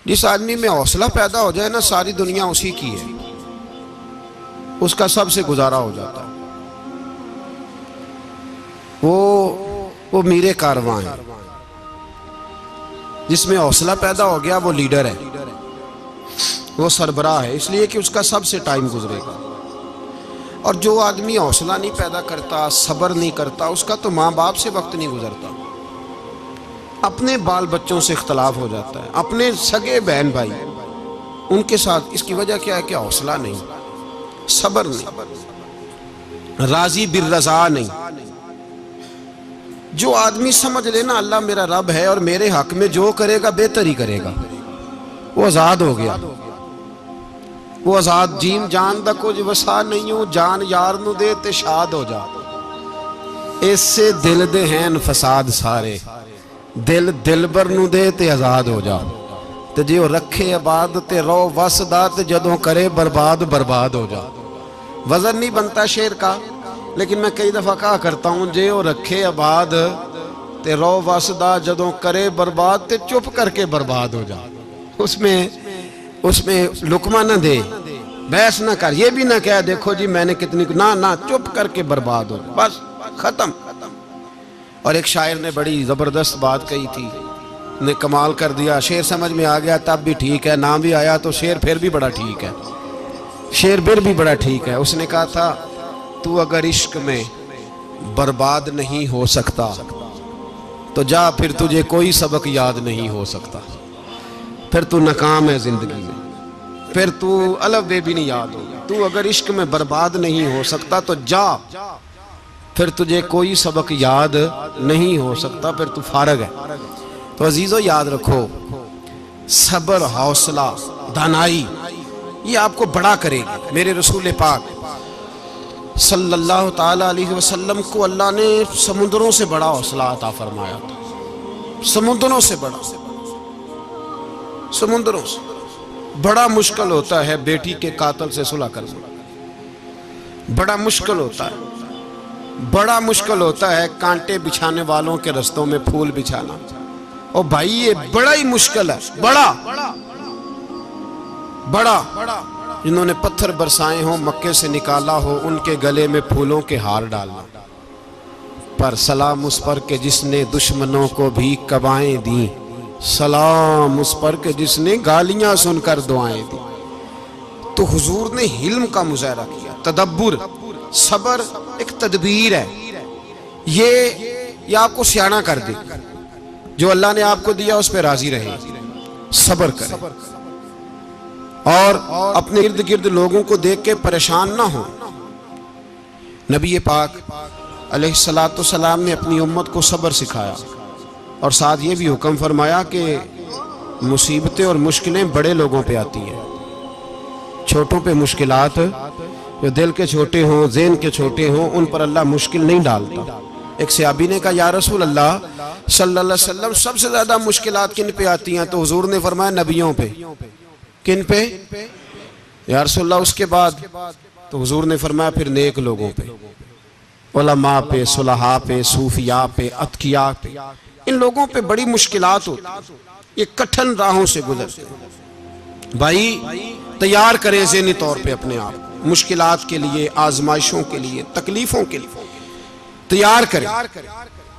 जिस आदमी में हौसला पैदा हो जाए ना, सारी दुनिया उसी की है, उसका सबसे गुजारा हो जाता है। वो मीरे कारवां है। जिसमें हौसला पैदा हो गया वो लीडर है, वो सरबराह है, इसलिए कि उसका सबसे टाइम गुजरेगा। और जो आदमी हौसला नहीं पैदा करता, सब्र नहीं करता, उसका तो माँ बाप से वक्त नहीं गुजरता, अपने बाल बच्चों से इख्तलाफ हो जाता है, अपने सगे बहन भाई उनके साथ। इसकी वजह क्या है कि हौसला नहीं, सब्र नहीं, राजी बिर रज़ा नहीं। जो आदमी समझ लेना अल्लाह मेरा रब है और मेरे हक में जो करेगा बेहतर ही करेगा, वो आजाद हो गया। वो आजाद जीन जान दा कुछ वसा नहीं हो, जान यार नू दे ते शाद हो जा। इससे दिल दे हैं फसाद सारे, दिल दिलबर नू दे ते आजाद हो जा। ते जे रखे आबाद ते रो वसदा, ते जदों करे बर्बाद बर्बाद हो जा। वजन नहीं बनता शेर का, लेकिन मैं कई दफा कहा करता हूं, जे वो रखे आबाद ते रो वसदा, जदों करे बर्बाद ते चुप करके बर्बाद हो जा। उसमें लुकमा ना दे, बहस ना कर, ये भी ना कह देखो जी मैंने कितनी, ना चुप करके बर्बाद हो, बस खत्म। और एक शायर ने बड़ी जबरदस्त बात कही थी, ने कमाल कर दिया। शेर समझ में आ गया तब भी ठीक है, ना भी आया तो शेर फिर भी बड़ा ठीक है, शेर फिर भी बड़ा ठीक है। उसने कहा था, तू अगर इश्क में बर्बाद नहीं हो सकता तो जा, फिर तुझे कोई सबक याद नहीं हो सकता। फिर तू नाकाम है जिंदगी में, फिर तू अलफ बे भी नहीं याद होगा। तू अगर इश्क में बर्बाद नहीं हो सकता तो जा, फिर तुझे कोई सबक याद नहीं हो सकता, फिर तू फारग है। तो अजीजों याद रखो, सब्र, हौसला, दानाई ये आपको बड़ा करेगी। मेरे रसूल पाक सल्लल्लाहु ताला अलैहि वसल्लम को अल्लाह ने समुद्रों से बड़ा हौसला अता फरमाया था, समुद्रों से बड़ा। समुद्रों से बड़ा मुश्किल होता है बेटी के कातिल से सुलह करना, बड़ा मुश्किल होता है, बड़ा मुश्किल होता है कांटे बिछाने वालों के रस्तों में फूल बिछाना। और भाई ये बड़ा ही मुश्किल है, बड़ा बड़ा। जिन्होंने पत्थर बरसाए हो, मक्के से निकाला हो, उनके गले में फूलों के हार डालना। पर सलाम उस पर के जिसने दुश्मनों को भी कबाएं दी, सलाम उस पर के जिसने गालियां सुनकर दुआएं दी। तो हुजूर ने हिल्म का मुजाहरा किया, तदब्बुर, सबर एक तदबीर है। ये आपको सियाना कर दे। जो अल्लाह ने आपको दिया उस पर राजी रहे, सबर करे और अपने इर्द गिर्द लोगों को देख के परेशान ना हो। नबी पाक अलैहिस्सलातु सलाम ने अपनी उम्मत को सब्र सिखाया और साथ ये भी हुक्म फरमाया कि मुसीबतें और मुश्किलें बड़े लोगों पे आती हैं, छोटों पे मुश्किलात, जो दिल के छोटे हों, ज़हन के छोटे हों, उन पर अल्लाह मुश्किल नहीं डालता। एक सहाबी ने कहा, या रसूल अल्लाह सल्लल्लाहु अलैहि वसल्लम, सबसे ज्यादा मुश्किलात किन पे आती हैं? तो हुजूर ने फरमाया नबियों पे। किन पे? या रसूल अल्लाह उसके बाद? तो हुजूर ने फरमाया फिर नेक लोगों पे, उलमा पे, सुलहा पे, सूफिया पे, अतकिया पे। इन लोगों पे बड़ी मुश्किलात होती, ये कठिन राहों से गुजरते हैं। भाई तैयार करें ज़हनी तौर पे अपने आप मुश्किलात के लिए, आजमाइशों के लिए, तकलीफों के लिए तैयार करें।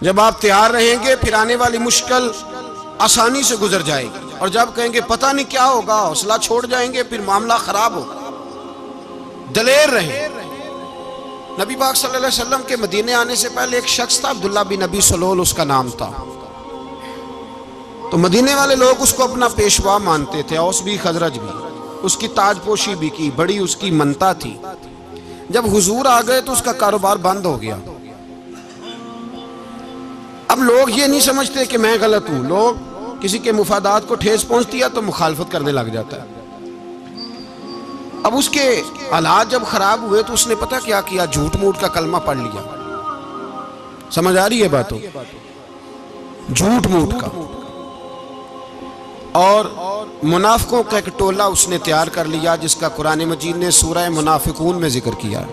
जब आप तैयार रहेंगे फिर आने वाली मुश्किल आसानी से गुजर जाएगी। और जब कहेंगे पता नहीं क्या होगा, हौसला छोड़ जाएंगे, फिर मामला खराब होगा। दलेर रहें। नबी पाक सल्लल्लाहु अलैहि वसल्लम के मदीने आने से पहले एक शख्स था, अब्दुल्ला बिन नबी सलोल उसका नाम था। तो मदीने वाले लोग उसको अपना पेशवा मानते थे, औस भी खजरज भी, उसकी ताजपोशी भी की, बड़ी उसकी मनता थी। जब हुजूर आ गए तो उसका कारोबार बंद हो गया। अब लोग ये नहीं समझते कि मैं गलत हूं, लोग किसी के मुफादात को ठेस पहुंचती है तो मुखालफत करने लग जाता है। अब उसके हालात जब खराब हुए तो उसने पता क्या किया, झूठ मूठ का कलमा पढ़ लिया। समझ आ रही है बातों? झूठ मूठ का। और मुनाफिकों का एक टोला उसने तैयार कर लिया, जिसका कुरान मजीद ने सूरह मुनाफिकून में जिक्र किया।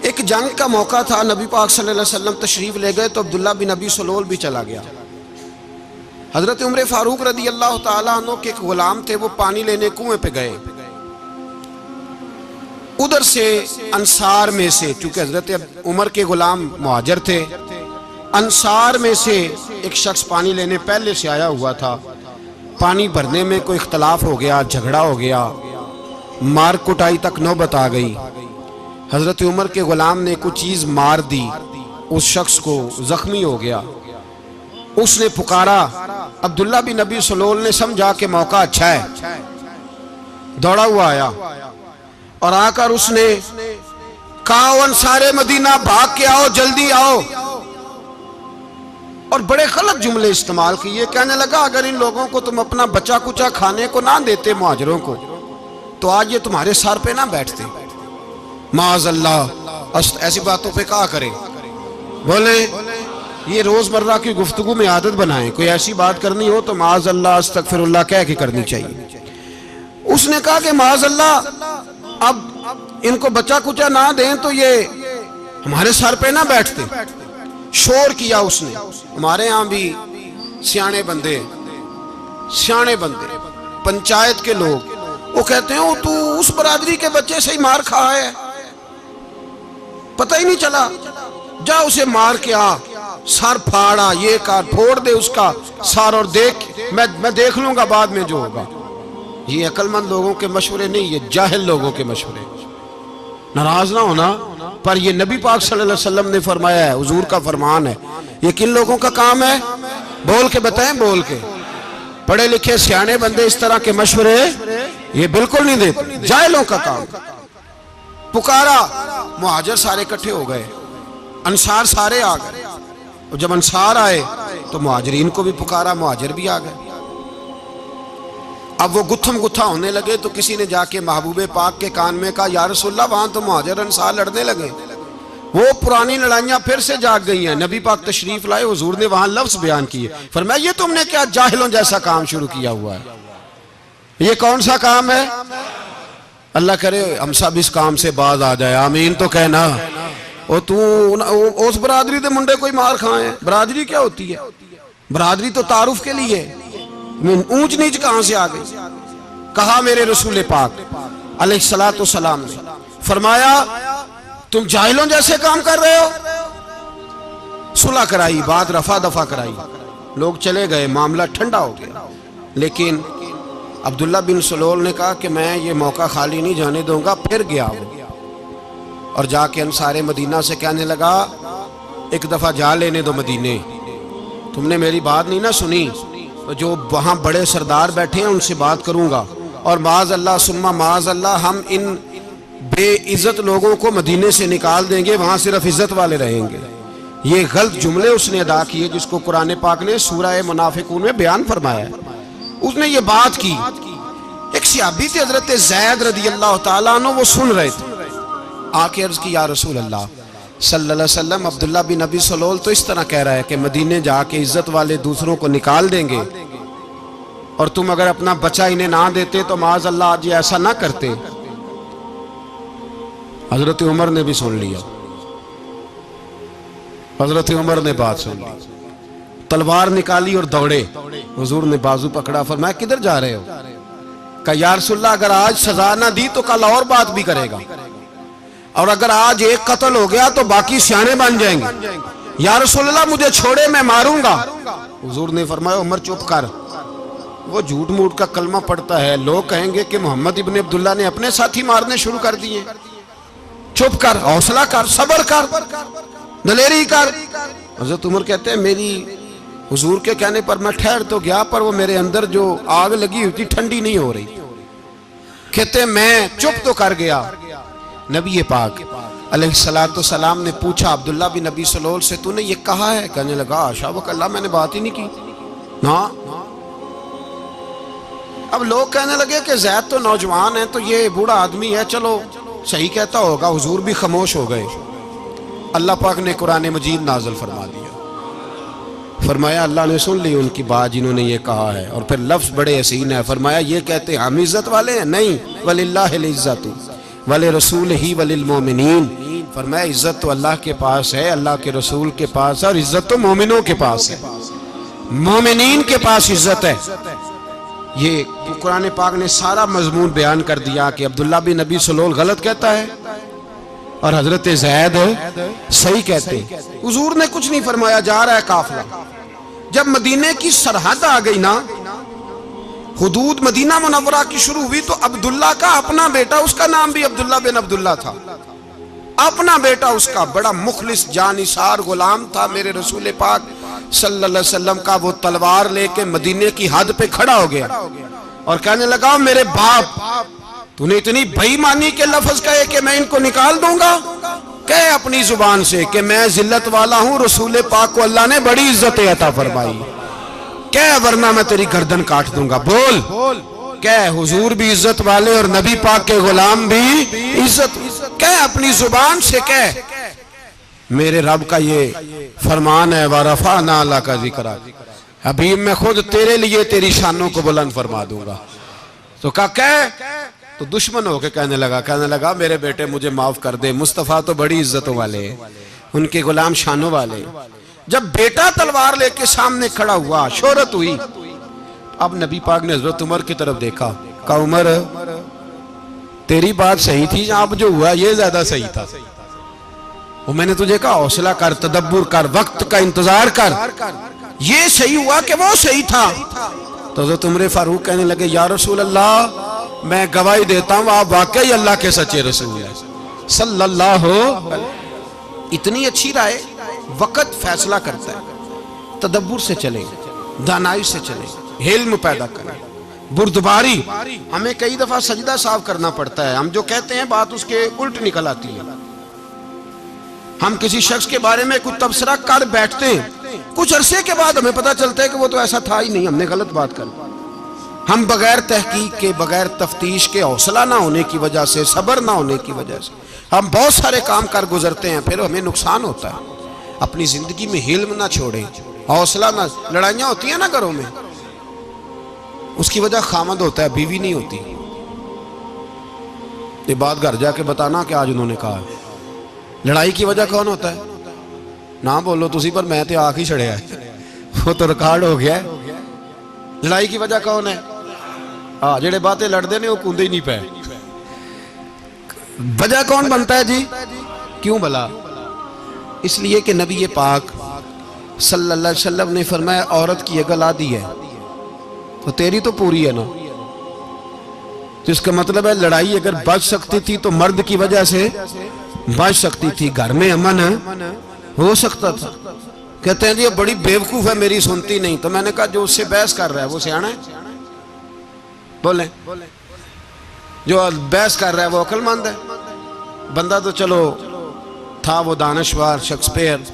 एक जंग का मौका था, नबी पाक सल्लल्लाहु अलैहि वसल्लम तशरीफ ले गए तो अब्दुल्ला बिन नबी सलोल भी चला गया। हजरत उमर फारूक रदी अल्लाह ताला अन्हु के एक गुलाम थे, वो पानी लेने कुएं पे गए। उधर से अंसार में से, चूंकि हजरत उमर के गुलाम मुहाजिर थे, अंसार में से एक शख्स पानी लेने पहले से आया हुआ था। पानी भरने में कोई इख्तलाफ हो गया, झगड़ा हो गया, मार कुटाई तक नौबत आ गई। हजरत उमर के गुलाम ने कुछ चीज मार दी, उस शख्स को जख्मी हो गया। उसने पुकारा, अब्दुल्ला बिन नबी सलोल ने समझा कि मौका अच्छा है, दौड़ा हुआ आया और आकर उसने कहा, अंसारे मदीना भाग के आओ, जल्दी आओ। और बड़े गलत जुमले इस्तेमाल किए। कहने लगा, अगर इन लोगों को तुम अपना बचा कुचा खाने को ना देते मुहाजिरों को, तो आज ये तुम्हारे सर पे ना बैठते। माअज़ल्लाह, ऐसी बातों पे क्या करें। बोले ये रोजमर्रा की गुफ्तगू में आदत बनाएं, कोई ऐसी बात करनी हो तो माअज़ल्लाह अस्तगफिरुल्लाह कह के करनी चाहिए। उसने कहा कि माअज़ल्लाह, अब इनको बचा कुचा ना दें तो ये हमारे सर पे ना बैठते। शोर किया उसने। हमारे यहाँ भी सियाने बंदे पंचायत के लोग, वो कहते हैं, तू उस बरादरी के बच्चे से ही मार खा है, पता ही नहीं चला, जा उसे मार के आ, सर फाड़ा, ये कर, फोड़ दे उसका सर और देख, मैं देख लूंगा बाद में जो होगा। ये अक्लमंद लोगों के मशवरे नहीं, ये जाहिल लोगों के मशवरे। नाराज ना होना, पर ये नबी पाक सल्लल्लाहु अलैहि वसल्लम ने फरमाया है, हुजूर का फरमान है। ये किन लोगों का काम है? बोल के बताएं, बोल के। पढ़े लिखे सियाने बंदे इस तरह के मशवरे ये बिल्कुल नहीं देते, जाहिलों का काम। पुकारा, मुहाजिर सारे इकट्ठे हो गए, अंसार सारे आ गए। और जब अंसार आए तो मुहाजिरीन को भी पुकारा, मुहाजिर भी आ गए। अब वो गुत्थम गुत्था होने लगे तो किसी ने जाके महबूबे पाक के कान में कहा, या रसूलल्लाह, वहां तो मुहाजिर अंसार लड़ने लगे, वो पुरानी लड़ाइयां फिर से जाग गई हैं। नबी पाक तशरीफ लाए, हुजूर ने वहां लफ्ज बयान किए, फरमाया, ये तुमने क्या जाहिलों जैसा काम शुरू किया हुआ है? ये कौन सा काम है? अल्लाह करे हम सब इस काम से बाज आ जाए, आमीन तो कहना। और तू उस बरादरी के मुंडे कोई मार खाए। बरादरी क्या होती है? बरादरी तो तारुफ के लिए, ऊंच नीच कहां से आ गई? कहा मेरे रसूल पाक अलैहिस्सलातु सलाम ने, फरमाया, तुम जाहिलों जैसे काम कर रहे हो। सुलह कराई, बात रफा दफा कराई, लोग चले गए, मामला ठंडा हो गया। लेकिन अब्दुल्ला बिन सलोल ने कहा कि मैं ये मौका खाली नहीं जाने दूंगा। फिर गया वो और जाके अंसारे मदीना से कहने लगा, एक दफा जा लेने दो मदीने, तुमने मेरी बात नहीं ना सुनी, तो जो वहाँ बड़े सरदार बैठे हैं उनसे बात करूंगा, और माज़अल्लाह सुम्मा माज़अल्लाह हम इन बेइज्जत लोगों को मदीने से निकाल देंगे, वहाँ सिर्फ इज्जत वाले रहेंगे। ये गलत जुमले उसने अदा किए जिसको कुरान पाक ने सूरह मुनाफिकून में बयान फरमाया है। उसने ये बात की। एक सहाबी थे हजरत ज़ैद रदी अल्लाह ताला अन्हु, वो सुन रहे थे। आके अर्ज की, या रसूल अल्लाह सल्लल्लाहु अलैहि वसल्लम, अब्दुल्ला बिन नबी सलोल तो इस तरह कह रहा है कि मदीने जाके इज्जत वाले दूसरों को निकाल देंगे, और तुम अगर अपना बच्चा इन्हें ना देते तो माज़ अल्लाह आज ऐसा ना करते। हजरत उमर ने भी सुन लिया, हजरत उमर ने बात सुन ली, तलवार निकाली और दौड़े। हुजूर ने बाजू पकड़ा, फरमाया, किधर जा रहे हो? कहा, या रसूलल्लाह, अगर आज सजा ना दी तो कल और बात भी करेगा, और अगर आज एक कत्ल हो गया तो बाकी सियाने बन जाएंगे। या रसूलल्लाह, मुझे छोड़े, मैं मारूंगा। हुजूर ने फरमाया, उमर चुप कर, वो झूठ मूठ का कलमा पढ़ता है, लोग कहेंगे कि मोहम्मद इब्ने अब्दुल्ला ने अपने साथी मारने शुरू कर दिए। चुप कर, हौसला कर, सब्र कर, दलेरी कर। हज़रत उमर कहते हैं, मेरी हुजूर के कहने पर मैं ठहर तो गया, पर वो मेरे अंदर जो आग लगी हुई थी ठंडी नहीं हो रही। कहते मैं चुप तो कर गया। नबी पाक अलैहिस्सलातु सलाम ने पूछा अब्दुल्ला बिन नबी सलोल से, तूने ये कहा है? कहने लगा, आशा वकल्ला, मैंने बात ही नहीं की ना। अब लोग कहने लगे कि ज़ैद तो नौजवान है, तो ये बूढ़ा आदमी है, चलो सही कहता होगा। हुजूर भी खामोश हो गए। अल्लाह पाक ने कुरान मजीद नाज़िल फरमा दिया, फरमाया, अल्लाह ने सुन ली उनकी बात जिन्होंने ये कहा है। और फिर लफ्ज़ बड़े हसीन है, फरमाया, ये कहते हम इज्जत वाले हैं? नहीं, वलिल्लाहिल इज्जतु वले रसूल ही वलिल मोमिनीन। फरमाया, इज्जत तो अल्लाह के पास है, अल्लाह के रसूल के पास है, और इज्जत तो मोमिनों के पास है। मोमिनीन के पास इज्जत है। ये कुरान पाक ने सारा मजमून बयान कर दिया कि अब्दुल्ला बिन नबी सलोल गलत कहता है और हजरत ज़ैद सही कहते हैं। हुजूर ने कुछ नहीं फरमाया, जा रहा है काफिला। जब मदीने की सरहद आ गई ना, हुदूद मदीना मुनव्वरा की शुरू हुई, तो अब्दुल्ला का अपना बेटा, उसका नाम भी अब्दुल्ला बिन अब्दुल्ला था, अपना बेटा उसका बड़ा मुखलिस जानिसार गुलाम था मेरे रसूल पाक सल्लल्लाहु अलैहि वसल्लम का। वो तलवार लेके मदीने की हद पे खड़ा हो गया और कहने लगा, मेरे बाप, तूने इतनी बेईमानी के लफ्ज कहे कि मैं इनको निकाल दूंगा? कहे अपनी जुबान से कि मैं जिल्लत वाला हूं, रसूल पाक को अल्लाह ने बड़ी इज्जत अता फरमाई, कह वरना मैं तेरी गर्दन काट दूंगा। बोल, कह हुजूर भी इज्जत वाले और नबी पाक के गुलाम भी इज्जत, कह अपनी जुबान से कह, मेरे रब का ये फरमान है, वरफाना अल्लाह का जिक्र, हबीब मैं खुद तेरे लिए तेरी शानों को बुलंद फरमा दूंगा। तो कह, तो दुश्मन होके कहने लगा मेरे बेटे मुझे माफ कर दे, मुस्तफ़ा तो बड़ी इज्जतों वाले, उनके गुलाम शानों वाले। जब बेटा तलवार लेके सामने खड़ा हुआ, शोहरत हुई, अब नबी पाक ने हजरत उमर की तरफ देखा, कहा उमर तेरी बात सही थी, अब जो हुआ ये ज्यादा सही था। वो मैंने तुझे कहा हौसला कर, तदब्बुर कर, वक्त का इंतजार कर, ये सही हुआ कि वो सही था। तो हजरत उमर फारूक कहने लगे, या रसूल अल्लाह, मैं गवाही देता हूं आप वाकई अल्लाह के सच्चे रसूल हैं सल्लल्लाहु। इतनी अच्छी राय, वक्त फैसला करता है। तदब्बुर से चले, दानाई से चले, हिल्म पैदा करें, बुर्दबारी। हमें कई दफा सजदा साफ करना पड़ता है, हम जो कहते हैं बात उसके उल्ट निकल आती है। हम किसी शख्स के बारे में कुछ तबसरा कर बैठते हैं, कुछ अरसे के बाद हमें पता चलता है कि वो तो ऐसा था ही नहीं, हमने गलत बात कर। हम बगैर तहकीक के, बगैर तफ्तीश के, हौसला ना होने की वजह से, सब्र ना होने की वजह से हम बहुत सारे काम कर गुजरते हैं, फिर हमें नुकसान होता है। अपनी जिंदगी में हिल्म ना छोड़ें, हौसला ना। लड़ाइयां होती है ना घरों में, उसकी वजह खामद होता है, बीवी नहीं होती। ये बात घर जाके बताना कि आज उन्होंने कहा। लड़ाई की वजह कौन होता है? ना बोलो तुसी, पर मैं तो आख ही छड़िया है, वो तो रिकॉर्ड हो गया है। लड़ाई की वजह कौन है? हाँ, जेड़े बातें लड़ते ने वो कूदे ही नहीं पे। वजह कौन बनता है जी? क्यों भला? इसलिए कि नबी पाक सल्लल्लाहु अलैहि वसल्लम ने फरमाया, औरत की अकल आधी है तो तेरी तो पूरी है ना। तो इसका मतलब है लड़ाई अगर बच सकती थी तो मर्द की वजह से बच सकती थी, घर में अमन हो सकता था। कहते हैं जी ये बड़ी बेवकूफ है, मेरी सुनती नहीं। तो मैंने कहा जो उससे बहस कर रहा है वो सियाना है? बोले, जो बहस कर रहा है वो अक्लमंद है। बंदा तो चलो था वो दानश्वर शेक्सपियर,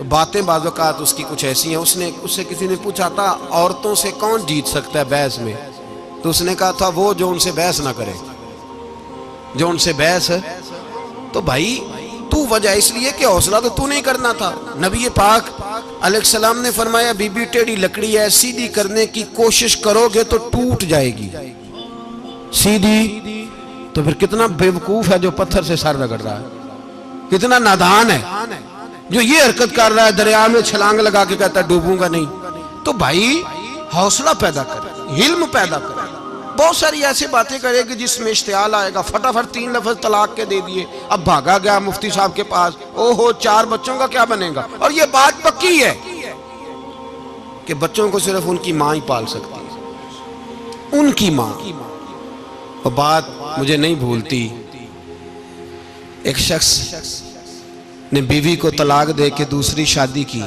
बातें बाज़ औक़ात उसकी कुछ ऐसी हैं। उससे किसी ने पूछा था औरतों से कौन जीत सकता है बहस में, तो उसने कहा था वो जो उनसे बहस ना करे, जो उनसे बहस है। तो भाई तू वजह इसलिए कि हौसला तो तू नहीं करना था। नबी पाक अलैहिस्सलाम ने फरमाया, बीबी टेढ़ी लकड़ी है, सीधी करने की कोशिश करोगे तो टूट जाएगी। सीधी तो फिर कितना बेवकूफ है जो पत्थर से सर रगड़ रहा है, कितना नादान है जो ये हरकत कर रहा है, दरिया में छलांग लगा के कहता है डूबूंगा नहीं। तो भाई हौसला पैदा करे, हिल्म पैदा करे। बहुत सारी ऐसी बातें करेगी जिसमें इश्तियाल आएगा, फटाफट 3 लफ्ज तलाक के दे दिए, अब भागा गया मुफ्ती साहब के पास, ओहो 4 बच्चों का क्या बनेगा। और ये बात पक्की है कि बच्चों को सिर्फ उनकी माँ ही पाल सकती है, उनकी माँ। और बात मुझे नहीं भूलती, एक शख्स ने बीवी को तलाक दे के दूसरी शादी की।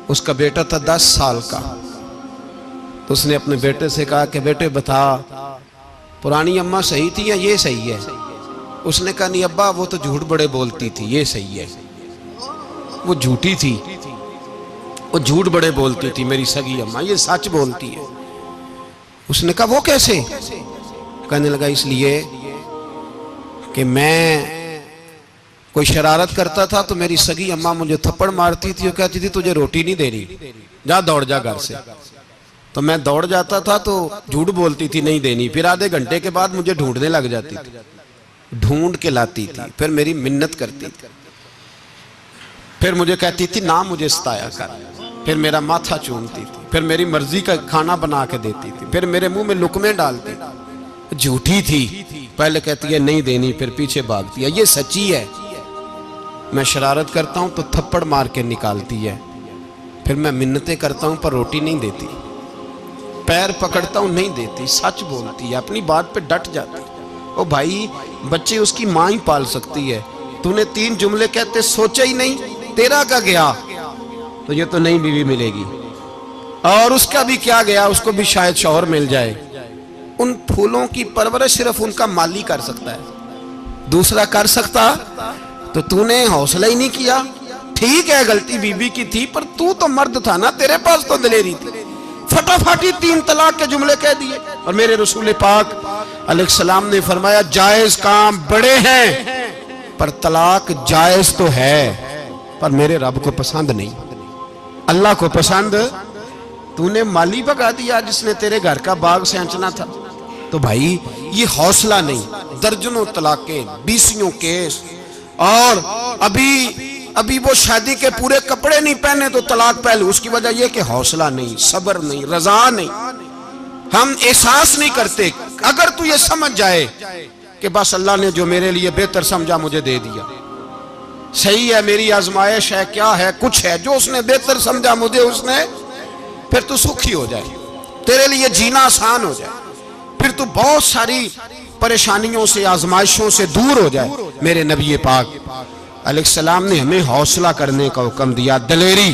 उसका बेटा था 10 साल का। तो उसने अपने बेटे से कहा कि बेटे बता, पुरानी अम्मा सही थी या ये सही है? उसने कहा नहीं अब्बा, वो तो झूठ बड़े बोलती थी, ये सही है। वो झूठी थी, वो झूठ बड़े बोलती थी मेरी सगी अम्मा, ये सच बोलती है। उसने कहा वो कैसे? कहने लगा इसलिए कि मैं कोई शरारत करता था तो मेरी सगी अम्मा मुझे थप्पड़ मारती थी और कहती थी तुझे रोटी नहीं दे रही, जा दौड़ जा घर से। तो मैं दौड़ जाता था तो झूठ बोलती थी नहीं देनी, फिर आधे घंटे के बाद मुझे ढूंढने लग जाती थी, ढूंढ के लाती थी, फिर मेरी मिन्नत करती थी, फिर मुझे कहती थी ना मुझे सताया कर, फिर मेरा माथा चूमती थी, फिर मेरी मर्जी का खाना बना के देती थी, फिर मेरे मुंह में लुकमे डालती थी। झूठी थी, पहले कहती है नहीं देनी, फिर पीछे भागती है। ये सच्ची है। मैं शरारत करता हूं तो थप्पड़ मार के निकालती है, फिर मैं मिन्नतें करता हूं पर रोटी नहीं देती, पैर पकड़ता हूं नहीं देती, सच बोलती है, अपनी बात पे डट जाती है। ओ भाई, बच्चे उसकी माँ ही पाल सकती है, तूने 3 जुमले कहते सोचा ही नहीं, तेरा का गया तो ये तो नई बीवी मिलेगी, और उसका भी क्या गया, उसको भी शायद शौहर मिल जाए। उन फूलों की परवरिश सिर्फ उनका माली कर सकता है, दूसरा कर सकता? तो तूने हौसला ही नहीं किया। ठीक है, गलती बीबी की थी, पर तू तो मर्द था ना, तेरे पास तो दिलेरी थी। फटाफटी 3 तलाक के जुमले कह दिए। और मेरे रसूल पाक अलैहिस्सलाम ने फरमाया, जायज काम बड़े हैं, पर तलाक जायज तो है, पर मेरे रब को पसंद नहीं, अल्लाह को पसंद। तूने माली भगा दिया जिसने तेरे घर का बाग सेंचना था। तो भाई ये हौसला नहीं, दर्जनों तलाके, 20 केस, और अभी वो शादी के पूरे कपड़े नहीं पहने तो तलाक पहले। उसकी वजह यह कि हौसला नहीं, सब्र नहीं, रजा नहीं, हम एहसास नहीं करते। अगर तू ये समझ जाए कि बस अल्लाह ने जो मेरे लिए बेहतर समझा मुझे दे दिया, सही है, मेरी आजमाइश है, क्या है, कुछ है, जो उसने बेहतर समझा मुझे उसने, फिर तू सुखी हो जाए, तेरे लिए जीना आसान हो जाए, फिर तू बहुत सारी परेशानियों से, आजमाइशों से दूर हो जाए। मेरे नबी पाक अलैहिस्सलाम ने हमें हौसला करने का हुक्म दिया, दलेरी।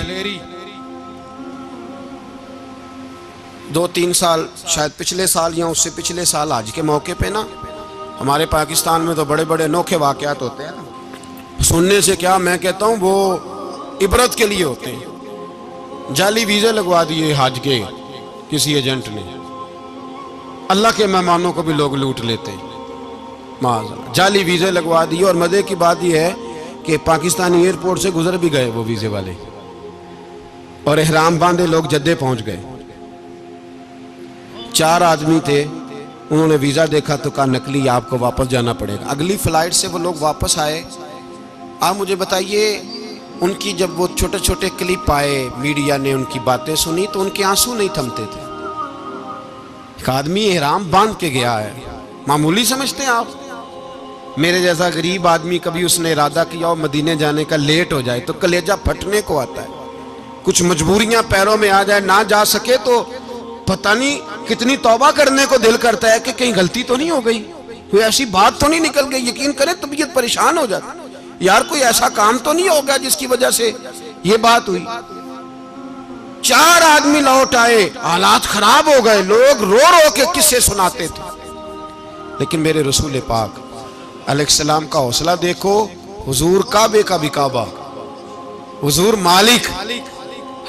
2-3 साल, शायद पिछले साल या उससे पिछले साल आज के मौके पे ना, हमारे पाकिस्तान में तो बड़े बड़े अनोखे वाकयात होते हैं। सुनने से क्या, मैं कहता हूँ वो इबरत के लिए होते हैं। जाली वीजे लगवा दिए हज के किसी एजेंट ने, अल्लाह के मेहमानों को भी लोग लूट लेते हैं, माज़अल्लाह, जाली वीजे लगवा दिए। और मजे की बात यह है कि पाकिस्तानी एयरपोर्ट से गुजर भी गए वो वीजे वाले, और एहराम बांधे लोग जद्दे पहुंच गए। 4 आदमी थे, उन्होंने वीजा देखा तो कहा नकली, आपको वापस जाना पड़ेगा। अगली फ्लाइट से वो लोग वापस आए। आप मुझे बताइए, उनकी जब वो छोटे छोटे क्लिप आए, मीडिया ने उनकी बातें सुनी तो उनके आंसू नहीं थमते थे। एक आदमी एहराम बांध के गया है, मामूली समझते हैं आप? मेरे जैसा गरीब आदमी, कभी उसने इरादा किया और मदीने जाने का, लेट हो जाए तो कलेजा फटने को आता है। कुछ मजबूरियां पैरों में आ जाए, ना जा सके तो पता नहीं कितनी तौबा करने को दिल करता है कि कहीं गलती तो नहीं हो गई, कोई ऐसी बात तो नहीं निकल गई। यकीन करें तबीयत परेशान हो जाती, यार कोई ऐसा काम तो नहीं होगा जिसकी वजह से ये बात हुई। 4 आदमी लौट आए, हालात खराब हो गए, लोग रो रो के किस्से सुनाते थे। लेकिन मेरे रसूल पाक अलैहिस्सलाम का हौसला देखो। हुजूर काबे का भी काबा, हुजूर मालिक,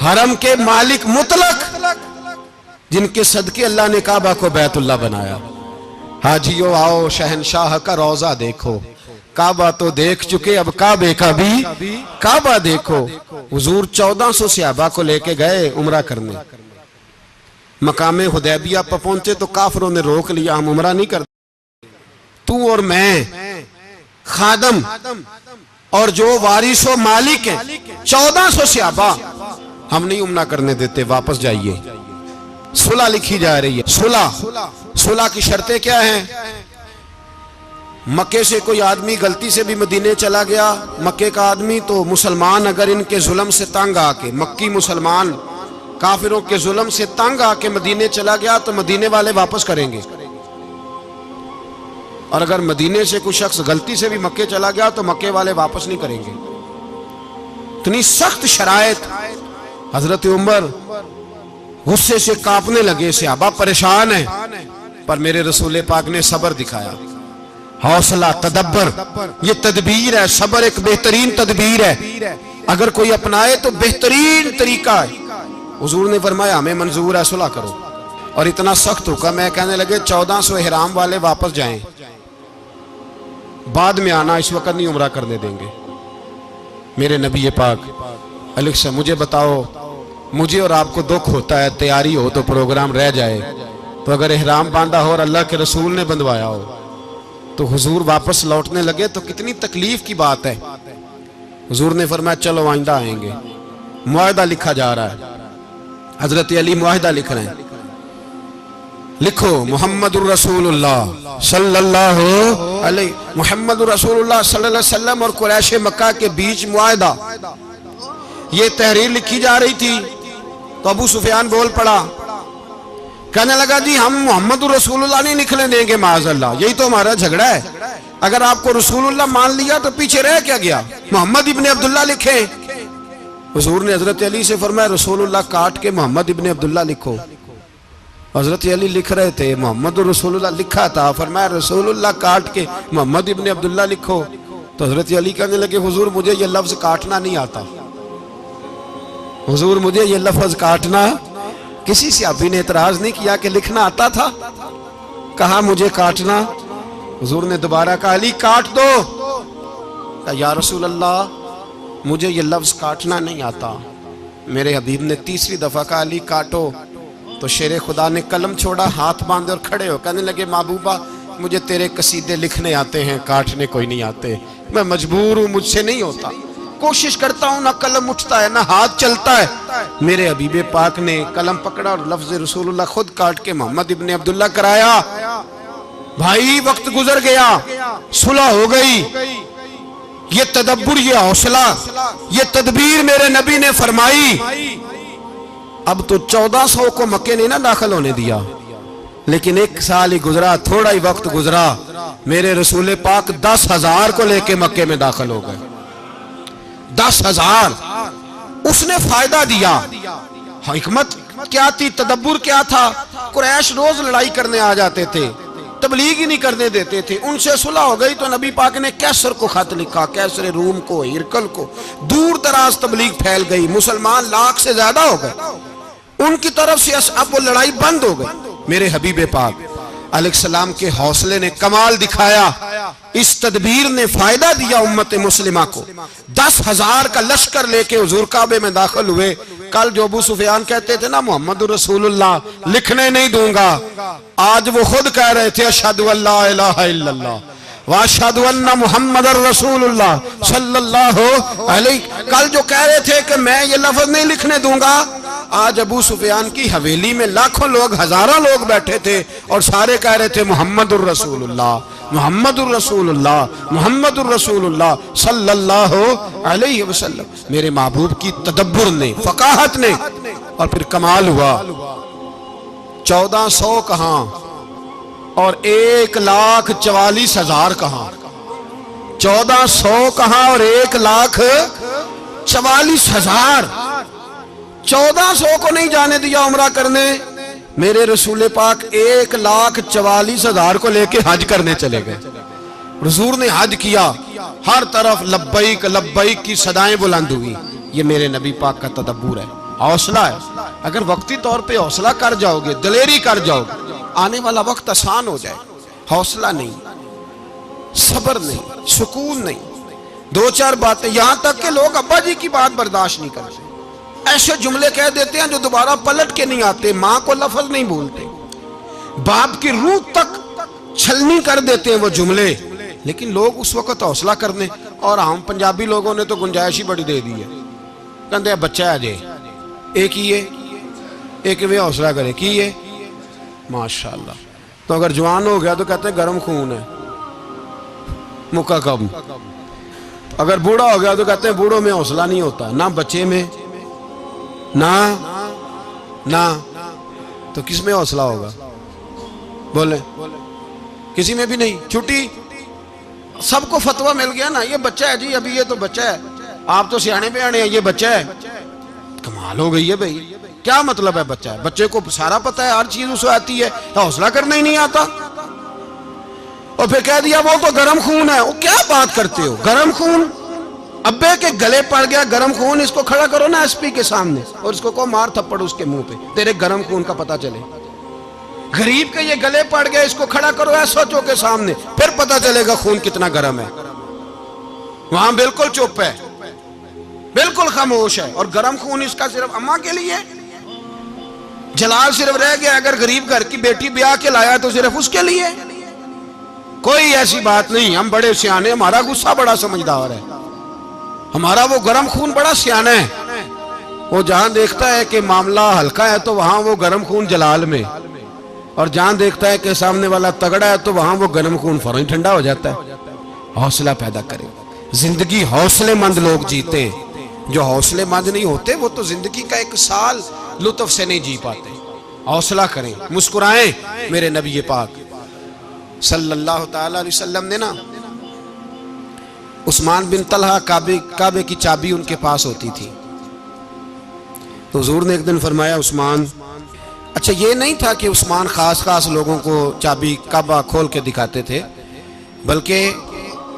हरम के मालिक मुतलक, जिनके सदके अल्लाह ने काबा को बैतुल्लाह बनाया। हाजियो आओ, शहनशाह का रोजा देखो, काबा तो देख चुके, अब काबे का भी काबा देखो। हुजूर 1400 सहाबा को लेके गए उमरा करने, मकामे हुदैबिया पर पहुंचे तो काफिरों ने रोक लिया, हम उमरा नहीं करते, तू और मैं खादम और जो वारिसो मालिक है 1400 सहाबा, हम नहीं उमरा करने देते, वापस जाइए। सुलह लिखी जा रही है। सुलह की शर्तें क्या हैं? मक्के से कोई आदमी गलती से भी मदीने चला गया, मक्के का आदमी, तो मुसलमान अगर इनके जुल्म से तंग आके, मक्की मुसलमान काफिरों के जुल्म से तंग आके मदीने चला गया तो मदीने वाले वापस करेंगे। और अगर मदीने से कोई शख्स गलती से भी मक्के चला गया तो मक्के वाले वापस नहीं करेंगे। इतनी सख्त शराइत। हजरत उमर गुस्से से कांपने लगे, सहाबा परेशान है, पर मेरे रसूल पाक ने सब्र दिखाया, हौसला, तदब्बर, ये तदबीर है। सब्र एक बेहतरीन तदबीर है, अगर कोई अपनाए तो बेहतरीन तरीका है। हुजूर ने फरमाया हमें मंजूर है, सुलह करो। और इतना सख्त हुक्म है, कहने लगे 1400 इहराम वाले वापस जाएं, बाद में आना, इस वक्त नहीं उम्रा करने देंगे। मेरे नबी पाक अलैहिस्सलाम, मुझे बताओ, मुझे और आपको दुख होता है, तैयारी हो तो प्रोग्राम रह जाए, तो अगर इहराम बांधा हो और अल्लाह के रसूल ने बंधवाया हो तो हुजूर वापस लौटने लगे तो कितनी तकलीफ की बात है। हुजूर ने फरमाया चलो आइंदा आएंगे, मुआहदा लिखा जा रहा है। हजरत अली मुआहिदा लिख रहे हैं, लिखो मोहम्मदुर रसूलुल्लाह सल्लल्लाहु अलैहि मोहम्मदुर रसूलुल्लाह सल्लल्लाहु अलैहि वसल्लम और कुरैश मक्का के बीच मुआहिदा। ये तहरीर लिखी जा रही थी तो अबू सुफियान बोल पड़ा, कहने लगा जी हम मोहम्मदुर रसूलुल्लाह नहीं लिखने देंगे माज़अल्लाह, यही तो हमारा झगड़ा है। अगर आपको रसूलुल्लाह मान लिया तो पीछे रह क्या गया, मोहम्मद इब्ने अब्दुल्लाह लिखे। हुजूर ने हजरत अली से फरमाया रसूलुल्लाह काट के मोहम्मद इब्ने अब्दुल्लाह लिखो। हजरत अली लिख रहे थे, मोहम्मद रसूलुल्लाह लिखा था, फरमाया रसूलुल्लाह काट के मोहम्मद इब्ने अब्दुल्लाह लिखो। तो हजरत अली कहने लगे हुजूर मुझे ये लफ्ज काटना नहीं आता, हुजूर मुझे ये लफ्ज काटना। किसी सहाबी ने एतराज नहीं किया कि लिखना आता था, कहा मुझे काटना। हुजूर ने दोबारा कहा अली काट दो। कहा या रसूल अल्लाह मुझे ये लफ्ज काटना नहीं आता। मेरे हबीब ने तीसरी दफा कहा अली काटो। तो शेर खुदा ने कलम छोड़ा, हाथ बांधे और खड़े हो कहने लगे महबूबा मुझे तेरे कसीदे लिखने आते हैं, काटने कोई नहीं आते, मैं मजबूर हूं, मुझसे नहीं होता, कोशिश करता हूं, ना कलम उठता है ना हाथ चलता है। मेरे हबीबे पाक ने कलम पकड़ा और लफ्ज रसूलुल्लाह खुद काट के मोहम्मद इब्ने अब्दुल्लाह कराया। भाई वक्त गुजर गया, सुलह हो गई। ये तदब्बुर, ये हौसला, ये तदबीर मेरे नबी ने फरमाई। अब तो 1400 को मक्के ने ना दाखिल होने दिया, लेकिन एक साल ही गुजरा, थोड़ा ही वक्त गुजरा, मेरे रसूल पाक 10,000 को लेके मक्के में दाखिल हो गए। 10,000 उसने फायदा दिया। हिकमत क्या थी, तदब्बुर क्या था? कुरैश रोज लड़ाई करने आ जाते थे, तबलीग ही नहीं करने देते थे। उनसे सुलह हो गई तो नबी पाक ने कैसर को खत लिखा, कैसर रूम को, हिरकल को, दूर दराज तबलीग फैल गई, मुसलमान लाख से ज्यादा हो गए। उनकी तरफ से अब वो लड़ाई बंद हो गई। मेरे हबीबे पाक अलैहिस्सलाम के हौसले ने कमाल दिखाया, इस तदबीर ने फायदा दिया उम्मत मुस्लिमा को। 10,000 का लश्कर लेके हुजूर काबे में दाखिल हुए। कल जो अबू सुफियान कहते थे ना मोहम्मद रसूलुल्लाह लिखने नहीं दूंगा, आज वो खुद कह रहे थे अशहदु अल्ला इलाहा इल्लल्लाह व अशहदु अन्ना मुहम्मदर रसूलुल्लाह सल्लल्लाहु अलैहि। कल जो कह रहे थे कि मैं ये लफ्ज नहीं लिखने दूंगा, आज अबू सुफियान की हवेली में लाखों लोग, हजारों लोग बैठे थे और सारे कह रहे थे मुहम्मदुर रसूलुल्लाह मुहम्मदुर रसूलुल्लाह मुहम्मदुर रसूलुल्लाह सल्लल्लाहु अलैहि वसल्लम। मेरे महबूब की तदब्बुर ने, फकाहत ने, और फिर कमाल हुआ। 1400 कहां और 1,44,000 कहां, 1400 कहां और 1,44,000। 1400 को नहीं जाने दिया उम्रा करने। मेरे रसूल पाक 1,44,000 को लेके हज करने चले गए। रसूल ने हज किया, हर तरफ लब्बैक लब्बैक की सदाएं बुलंद हुई। ये मेरे नबी पाक का तदब्बुर है, हौसला है। अगर वक्ती तौर पे हौसला कर जाओगे, दलेरी कर जाओगे, आने वाला वक्त आसान हो जाए। हौसला नहीं, सब्र नहीं, सुकून नहीं, दो चार बातें, यहां तक के लोग अब्बा जी की बात बर्दाश्त नहीं करते, ऐसे जुमले कह देते हैं जो दोबारा पलट के नहीं आते, माँ को लफ्ज नहीं बोलते, बाप की रूह तक छलनी कर देते हैं वो जुमले। लेकिन लोग उस वक्त हौसला करने, और हम पंजाबी लोगों ने तो गुंजाइश ही बड़ी दे दी है। कहते बच्चा है जे एक ही है, एक वे हौसला करे की है माशाल्लाह। तो अगर जवान हो गया तो कहते हैं गर्म खून है, मुका कब। अगर बूढ़ा हो गया तो कहते हैं बूढ़ों में हौसला नहीं होता, ना बच्चे में ना तो किस में हौसला होगा? बोले किसी में भी नहीं। छुट्टी, सबको फतवा मिल गया ना, ये बच्चा है जी, अभी ये तो बच्चा है, आप तो सियाने बयाने हैं, ये बच्चा है। कमाल हो गई है भाई, क्या मतलब है बच्चा है? बच्चे को सारा पता है, हर चीज उसे आती है, तो हौसला करना ही नहीं आता। और फिर कह दिया वो तो गर्म खून है। वो क्या बात करते हो, गर्म खून? अब्बे के गले पड़ गया गर्म खून, इसको खड़ा करो ना एसपी के सामने और इसको को मार थप्पड़ उसके मुंह पे, तेरे गर्म खून का पता चले। गरीब के ये गले पड़ गया, इसको खड़ा करो एसओचओ के सामने, फिर पता चलेगा खून कितना गर्म है। वहां बिल्कुल चुप है, बिल्कुल खामोश है। और गर्म खून इसका सिर्फ अम्मा के लिए, जलाल सिर्फ रह गया अगर गरीब घर की बेटी ब्याह के लाया तो सिर्फ उसके लिए। कोई ऐसी बात नहीं, हम बड़े सियाने, हमारा गुस्सा बड़ा समझदार है, हमारा वो गर्म खून बड़ा सियाना है। वो जहां देखता है कि मामला हल्का है तो वहां वो गर्म खून जलाल में, और जहां देखता है कि सामने वाला तगड़ा है तो वहां वो गर्म खून फौरन ठंडा हो जाता है। हौसला पैदा करें। जिंदगी हौसलेमंद लोग जीते हैं, जो हौसलेमंद नहीं होते वो तो जिंदगी का एक साल लुत्फ से नहीं जी पाते। हौसला करें, मुस्कुराएं। मेरे नबी पाक सल्लल्लाहु ताला अलैहि वसल्लम ने ना उस्मान बिन तलहा काबे की चाबी उनके पास होती थी, तो हुजूर ने एक दिन फरमाया उस्मान, अच्छा ये नहीं था कि उस्मान खास लोगों को चाबी काबा खोल के दिखाते थे, बल्कि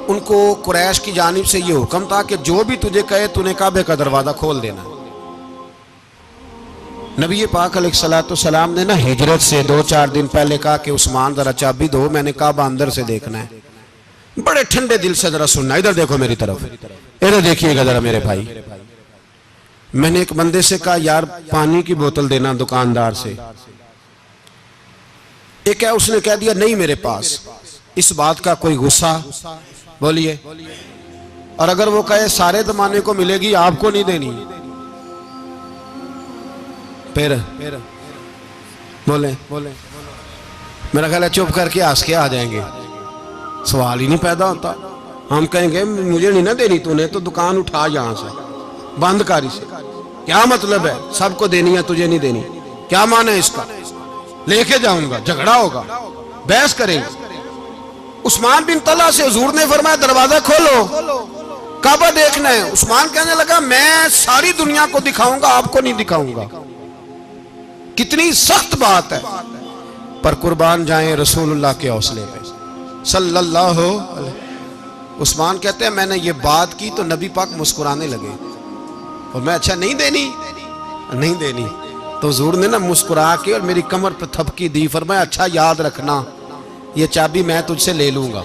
उनको कुरैश की जानिब से ये हुक्म था कि जो भी तुझे कहे तूने काबे का दरवाजा खोल देना। नबी पाक अलैहिस्सलाम ने ना हिजरत से 2-4 दिन पहले कहा कि उस्मान जरा चाबी दो, मैंने काबा अंदर से देखना है। बड़े ठंडे दिल से जरा सुनना, इधर देखो मेरी तरफ, इधर देखिएगा जरा मेरे भाई। मैंने एक बंदे से कहा यार पानी की बोतल देना दुकानदार से, एक है उसने कह दिया नहीं मेरे पास। इस बात का कोई गुस्सा? बोलिए। और अगर वो कहे सारे जमाने को मिलेगी आपको नहीं देनी, फिर बोले मेरा ख्याल है चुप करके हंस के आ जाएंगे, सवाल ही नहीं पैदा होता। हम कहेंगे मुझे नहीं ना देनी तूने, तो दुकान उठा यहां से, बंद कर इसे। क्या मतलब है सबको देनी है तुझे नहीं देनी? क्या माने इसका? लेके जाऊंगा, झगड़ा होगा, बहस करेंगे। उस्मान बिन तलहा से हुजूर ने फरमाया दरवाजा खोलो, काबा देखना है। उस्मान कहने लगा मैं सारी दुनिया को दिखाऊंगा, आपको नहीं दिखाऊंगा। कितनी सख्त बात है, पर कुर्बान जाएं रसूलुल्लाह के हौसले पे सल्लल्लाहु अलैहि। उस्मान कहते हैं मैंने ये बात की तो नबी पाक मुस्कुराने लगे, और मैं अच्छा नहीं देनी, तो हुजूर ने ना मुस्कुरा के और मेरी कमर पर थपकी दी, फरमाया अच्छा याद रखना ये चाबी मैं तुझसे ले लूंगा,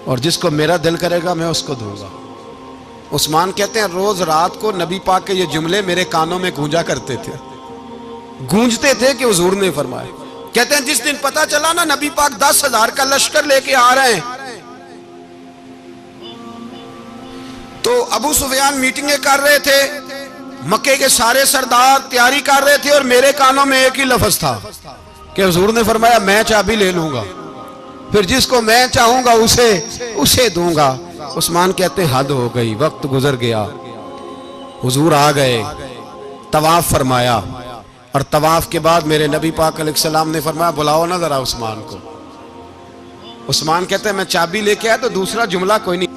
और जिसको मेरा दिल करेगा मैं उसको दूंगा। उस्मान कहते हैं रोज रात को नबी पाक के ये जुमले मेरे कानों में गूंजते थे कि हुजूर ने फरमाया। कहते हैं जिस दिन पता चला ना नबी पाक 10,000 का लश्कर लेके आ रहे हैं, तो अबू सुफियान मीटिंगें कर रहे थे, मक्के के सारे सरदार तैयारी कर रहे थे, और मेरे कानों में एक ही लफ्ज था कि हुजूर ने फरमाया मैं चाबी ले लूंगा, फिर जिसको मैं चाहूंगा उसे दूंगा। उस्मान कहते हद हो गई, वक्त गुजर गया। हुजूर आ गए, तवाफ फरमाया, और तवाफ के बाद मेरे नबी पाक अलैहिस्सलाम ने फरमाया बुलाओ ना जरा उस्मान को। उस्मान कहते हैं मैं चाबी लेके आया तो दूसरा जुमला कोई नहीं।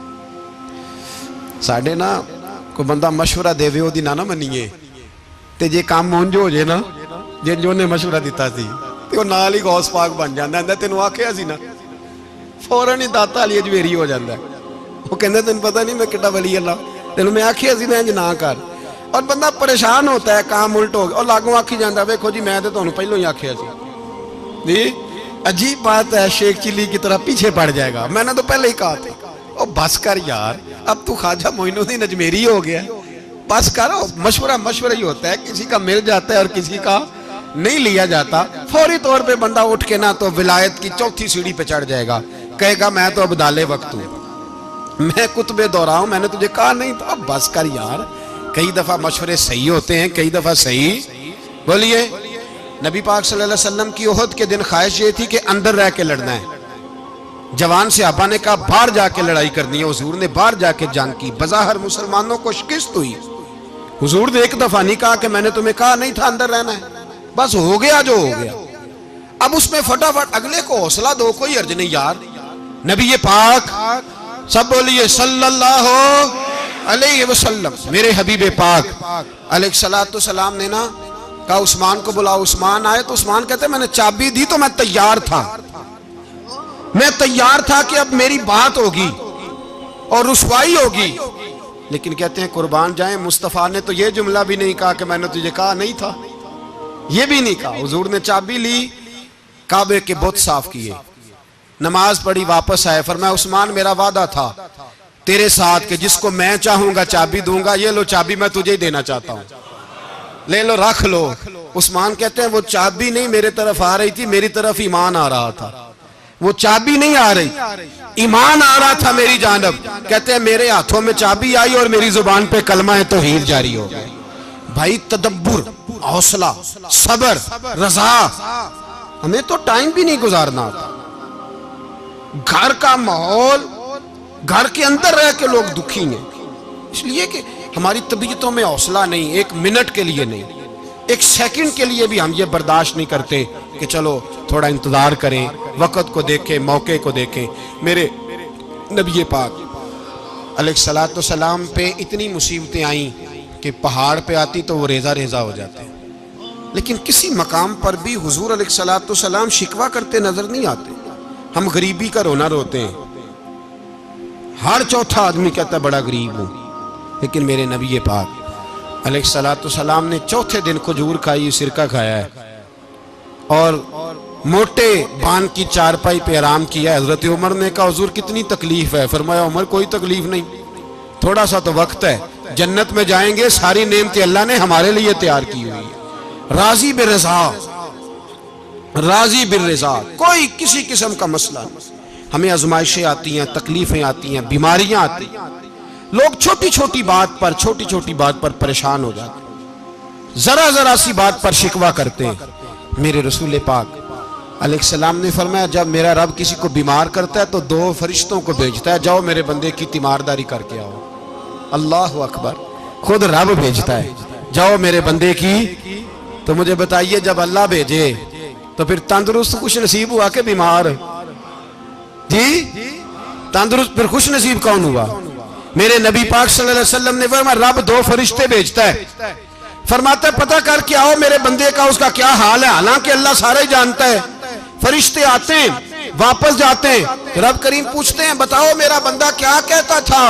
साढ़े ना कोई बंदा मशवरा देवे ओदी ना मनीए, ते जे काम मुंज हो जाए ना, जे जो ने मशवरा दिता सी ते नाल ही गौस पाक बन जाता है। तेन आखिया सी ना, फौरन ही दाता वाली अजमेरी हो जाता है। वो कहते तेन पता नहीं मैं कितना वली अल्लाह, तेन मैं आखिया सी मैं ना कर, और बंदा परेशान होता है, काम उल्ट हो गया, और लागों आखी जाता वेखो जी मैं तो तुहानू पहलों ही आखिया सी। जी अजीब बात है, शेख चिल्ली की तरह पीछे पड़ जाएगा, मैंने तो पहले ही कहा था। और बस कर यार, अब तू ख्वाजा मोइनुद्दीन अजमेरी हो गया, बस कर। मशवरा ही होता है, किसी का मिल जाता है और किसी का नहीं लिया जाता। फौरी तौर पे बंदा उठ के ना तो विलायत की 4थी सीढ़ी पे चढ़ जाएगा, कहेगा मैं तो अब्दाले वक्त हूं, मैं कुतबे दौरा हूं, मैंने तुझे कहा नहीं। तो अब बस कर यार, कई दफा मशवरे सही होते हैं, कई दफा सही। बोलिए। नबी पाक सल्लल्लाहु अलैहि वसल्लम की ओहद के दिन ख्वाहिश ये थी कि अंदर रह के लड़ना है। जवान सहाबा ने कहा बाहर जाके लड़ाई करनी है। हुजूर ने बाहर जाके जंग की, बज़ाहिर मुसलमानों को शिकस्त हुई। हुजूर ने एक दफा नहीं कहा कि मैंने तुम्हें कहा नहीं था अंदर रहना है, बस हो गया जो हो गया। अब उसमें फटाफट अगले को हौसला दो, कोई अर्ज नहीं यार। नबी ये पाक, सब बोलिए सल्लल्लाहु अलैहि वसल्लम, मेरे हबीब पाक अलैहिस्सलातु सलाम ने ना कहा उस्मान को बुलाओ। उस्मान आए तो उस्मान कहते मैंने चाबी दी तो मैं तैयार था कि अब मेरी बात होगी और रुसवाई होगी। लेकिन कहते हैं कुर्बान जाए, मुस्तफा ने तो ये जुमला भी नहीं कहा कि मैंने तुझे कहा नहीं था, ये भी नहीं कहा। हुजूर ने चाबी ली, काबे के बुत साफ किए, नमाज पढ़ी, वापस आए। फरमाया उस्मान मेरा वादा था तेरे साथ कि जिसको मैं चाहूंगा चाबी दूंगा, ये लो चाबी मैं तुझे ही देना चाहता हूं, ले लो रख लो। उस्मान कहते हैं वो चाबी नहीं मेरे तरफ आ रही थी, मेरी तरफ ईमान आ रहा था। वो चाबी नहीं आ रही, ईमान आ रहा था मेरी जानब। कहते हैं मेरे हाथों में चाबी आई और मेरी जुबान पे कलमा है तौहीद जारी हो गया। भाई तदब्बुर, हौसला, सबर, रजा। हमें तो टाइम भी नहीं गुजारना आता। घर का माहौल, घर के अंदर रह के लोग दुखी हैं, इसलिए कि हमारी तबीयतों में हौसला नहीं। एक मिनट के लिए नहीं, एक सेकंड के लिए भी हम ये बर्दाश्त नहीं करते कि चलो थोड़ा इंतजार करें, वक्त को देखें, मौके को देखें। मेरे नबी पाक अलैहिस्सलातु सलाम पे इतनी मुसीबतें आई कि पहाड़ पे आती तो वो रेजा रेजा हो जाते, लेकिन किसी मकाम पर भी हुजूर अलैहिस्सलातु सलाम शिकवा करते नजर नहीं आते। हम गरीबी का रोना रोते हैं, हर चौथा आदमी कहता है बड़ा गरीब हूं, लेकिन मेरे नबी पाक अलैहिस्सलातु सलाम ने चौथे दिन खजूर खाई, सिरका खाया है और मोटे बान की चारपाई पे आराम किया। हजरत उमर ने कहा हुजूर कितनी तकलीफ है? फरमाया उमर कोई तकलीफ नहीं, थोड़ा सा तो वक्त है, जन्नत में जाएंगे, सारी नेमतें अल्लाह ने हमारे लिए तैयार की हुई है। राजी बिरज़ा, राजी बिरज़ा, कोई किसी किस्म का मसला नहीं। हमें आजमाइशें आती हैं, तकलीफें आती हैं, बीमारियां आती हैं, लोग छोटी छोटी बात पर परेशान हो जाते हैं, जरा जरा सी बात पर शिकवा करते हैं। मेरे रसूल पाक अलैहिस्सलाम ने फरमाया जब मेरा रब किसी को बीमार करता है तो 2 फरिश्तों को भेजता है, जाओ मेरे बंदे की तीमारदारी करके आओ। अल्लाह अकबर, खुद रब भेजता है, जाओ मेरे बंदे की। तो मुझे बताइए जब अल्लाह भेजे तो फिर तंदुरुस्त खुश नसीब हुआ के बीमार? जी तंदुरुस्त फिर खुश नसीब कौन हुआ? मेरे नबी पाक सल्लल्लाहु अलैहि वसल्लम ने फरमाया रब 2 फरिश्ते भेजता है, फरमाता है पता करके आओ मेरे बंदे का उसका क्या हाल है। हालांकि अल्लाह सारा ही जानता है। फरिश्ते आते हैं, वापस जाते हैं, रब करीम पूछते हैं बताओ मेरा बंदा क्या कहता था?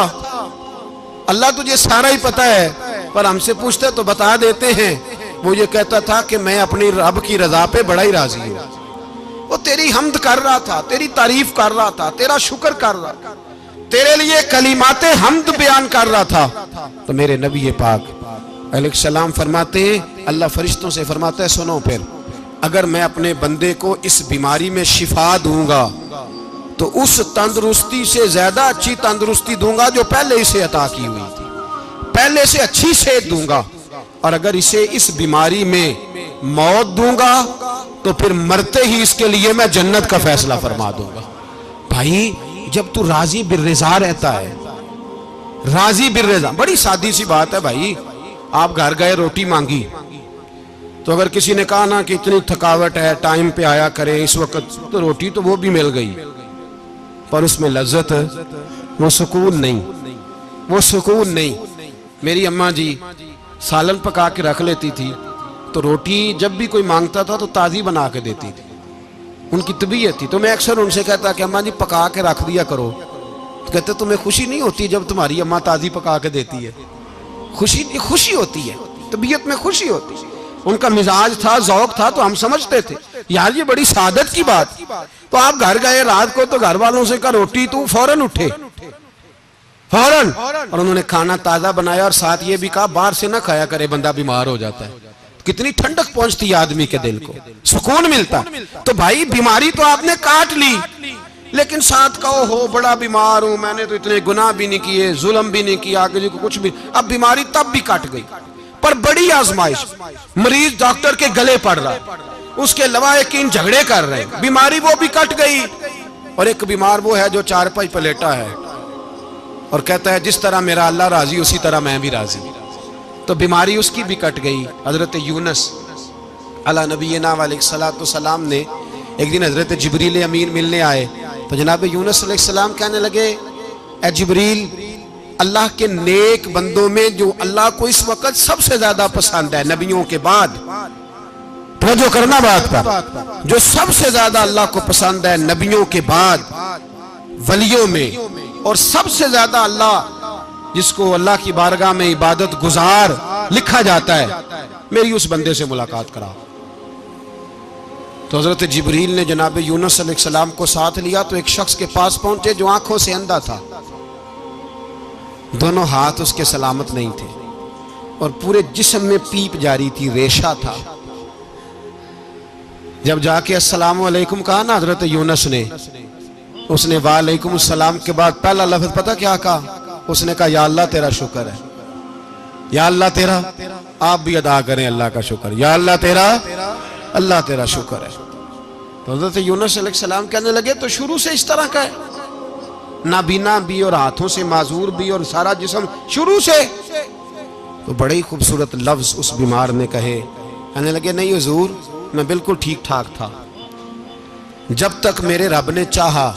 अल्लाह तुझे सारा ही पता है, पर हमसे पूछते तो बता देते हैं। वो ये कहता था कि मैं अपनी रब की रजा पे बड़ा ही राजी हूं। वो तेरी हमद कर रहा था, तेरी तारीफ कर रहा था, तेरा शुक्र कर रहा था, तेरे लिए कलीमाते हमद बयान कर रहा था। तो मेरे नबी पाक अलैहिस्सलाम फरमाते हैं, अल्लाह फरिश्तों से फरमाता है सुनो फिर, अगर मैं अपने बंदे को इस बीमारी में शिफा दूंगा तो उस तंदुरुस्ती से ज्यादा अच्छी तंदुरुस्ती दूंगा जो पहले इसे अता की हुई थी, पहले से अच्छी सेहत दूंगा। और अगर इसे इस बीमारी में मौत दूंगा तो फिर मरते ही इसके लिए मैं जन्नत का फैसला फरमा दूंगा। भाई जब तू राजी बिर्रिज़ा रहता है, राजी बिर्रिज़ा, बड़ी सादी सी बात है भाई। आप घर गए, रोटी मांगी, तो अगर किसी ने कहा ना कि इतनी थकावट है, टाइम पे आया करें इस वक्त, तो रोटी तो वो भी मिल गई, पर उसमें लज्जत, वो सुकून नहीं, वो सुकून नहीं। मेरी अम्मा जी सालन पका के रख लेती थी, तो रोटी जब भी कोई मांगता था तो ताज़ी बना के देती थी, उनकी तबीयत थी। तो मैं अक्सर उनसे कहता कि अम्मा जी पका के रख दिया करो। तो कहते तुम्हें खुशी नहीं होती जब तुम्हारी अम्मा ताज़ी पका के देती है? खुशी होती है, तबीयत में खुशी होती है। उनका मिजाज था, जौक था, तो हम समझते थे यार ये बड़ी सादत की बात। तो आप घर गए रात को, तो घर वालों से कहा रोटी, तू फौरन उठे, फौरन। और उन्होंने खाना ताजा बनाया और साथ ये भी कहा बाहर से ना खाया करे, बंदा बीमार हो जाता है। कितनी ठंडक पहुंचती है आदमी के दिल को, सुकून मिलता। तो भाई बीमारी तो आपने काट ली, लेकिन साथ कहो हो बड़ा बीमार हूं, मैंने तो इतने गुनाह भी नहीं किए, जुल्म भी नहीं किया, किसी को कुछ भी। अब बीमारी तब भी कट गई, पर बड़ी आजमाइश, मरीज डॉक्टर के गले पड़ रहा, उसके लवाहिकीन झगड़े कर रहे, बीमारी वो भी कट गई। और एक बीमार वो है जो चारपाई पर लेटा है और कहता है जिस तरह मेरा अल्लाह राजी उसी तरह मैं भी राजी। तो बीमारी उसकी भी कट गई। हजरत यूनुस अला नबीना अलैहिस्सलातु सलाम ने एक दिन हजरत जिब्रील अमीन मिलने आए, तो जनाब यूनुस अलैहिस्सलाम कहने लगे ए जिब्रील, अल्लाह के नेक बंदों में जो अल्लाह को इस वक्त सबसे ज्यादा पसंद है नबियों के बाद, तो जो करना बात का, जो सबसे ज्यादा अल्लाह को पसंद है नबियों के बाद वलियों में, और सबसे ज्यादा अल्लाह जिसको अल्लाह की बारगाह में इबादत गुजार लिखा जाता है, मेरी उस बंदे से मुलाकात करा। तो हजरत जिब्रील ने जनाब यूनुस अलैहिस्सलाम को साथ लिया, तो एक शख्स के पास पहुंचे जो आंखों से अंधा था, दोनों हाथ उसके सलामत नहीं थे और पूरे जिस्म में पीप जारी थी, रेशा था। जब जाके अस्सलाम वालेकुम कहा ना हजरत यूनुस ने, उसने वालेकुम सलाम के बाद पहला लफ्ज पता क्या कहा? उसने कहा या अल्लाह तेरा शुक्र है, या अल्लाह तेरा आप भी अदा करें अल्लाह का शुक्र, या अल्लाह तेरा शुक्र है। तो हज़रत यूनुस अलैहिस्सलाम कहने लगे तो शुरू से इस तरह का है, नाबीना भी और हाथों से माजूर भी और सारा जिस्म शुरू से। तो बड़े ही खूबसूरत लफ्ज उस बीमार ने कहे। कहने लगे नहीं हुजूर, मैं बिल्कुल ठीक ठाक था, जब तक मेरे रब ने चाहा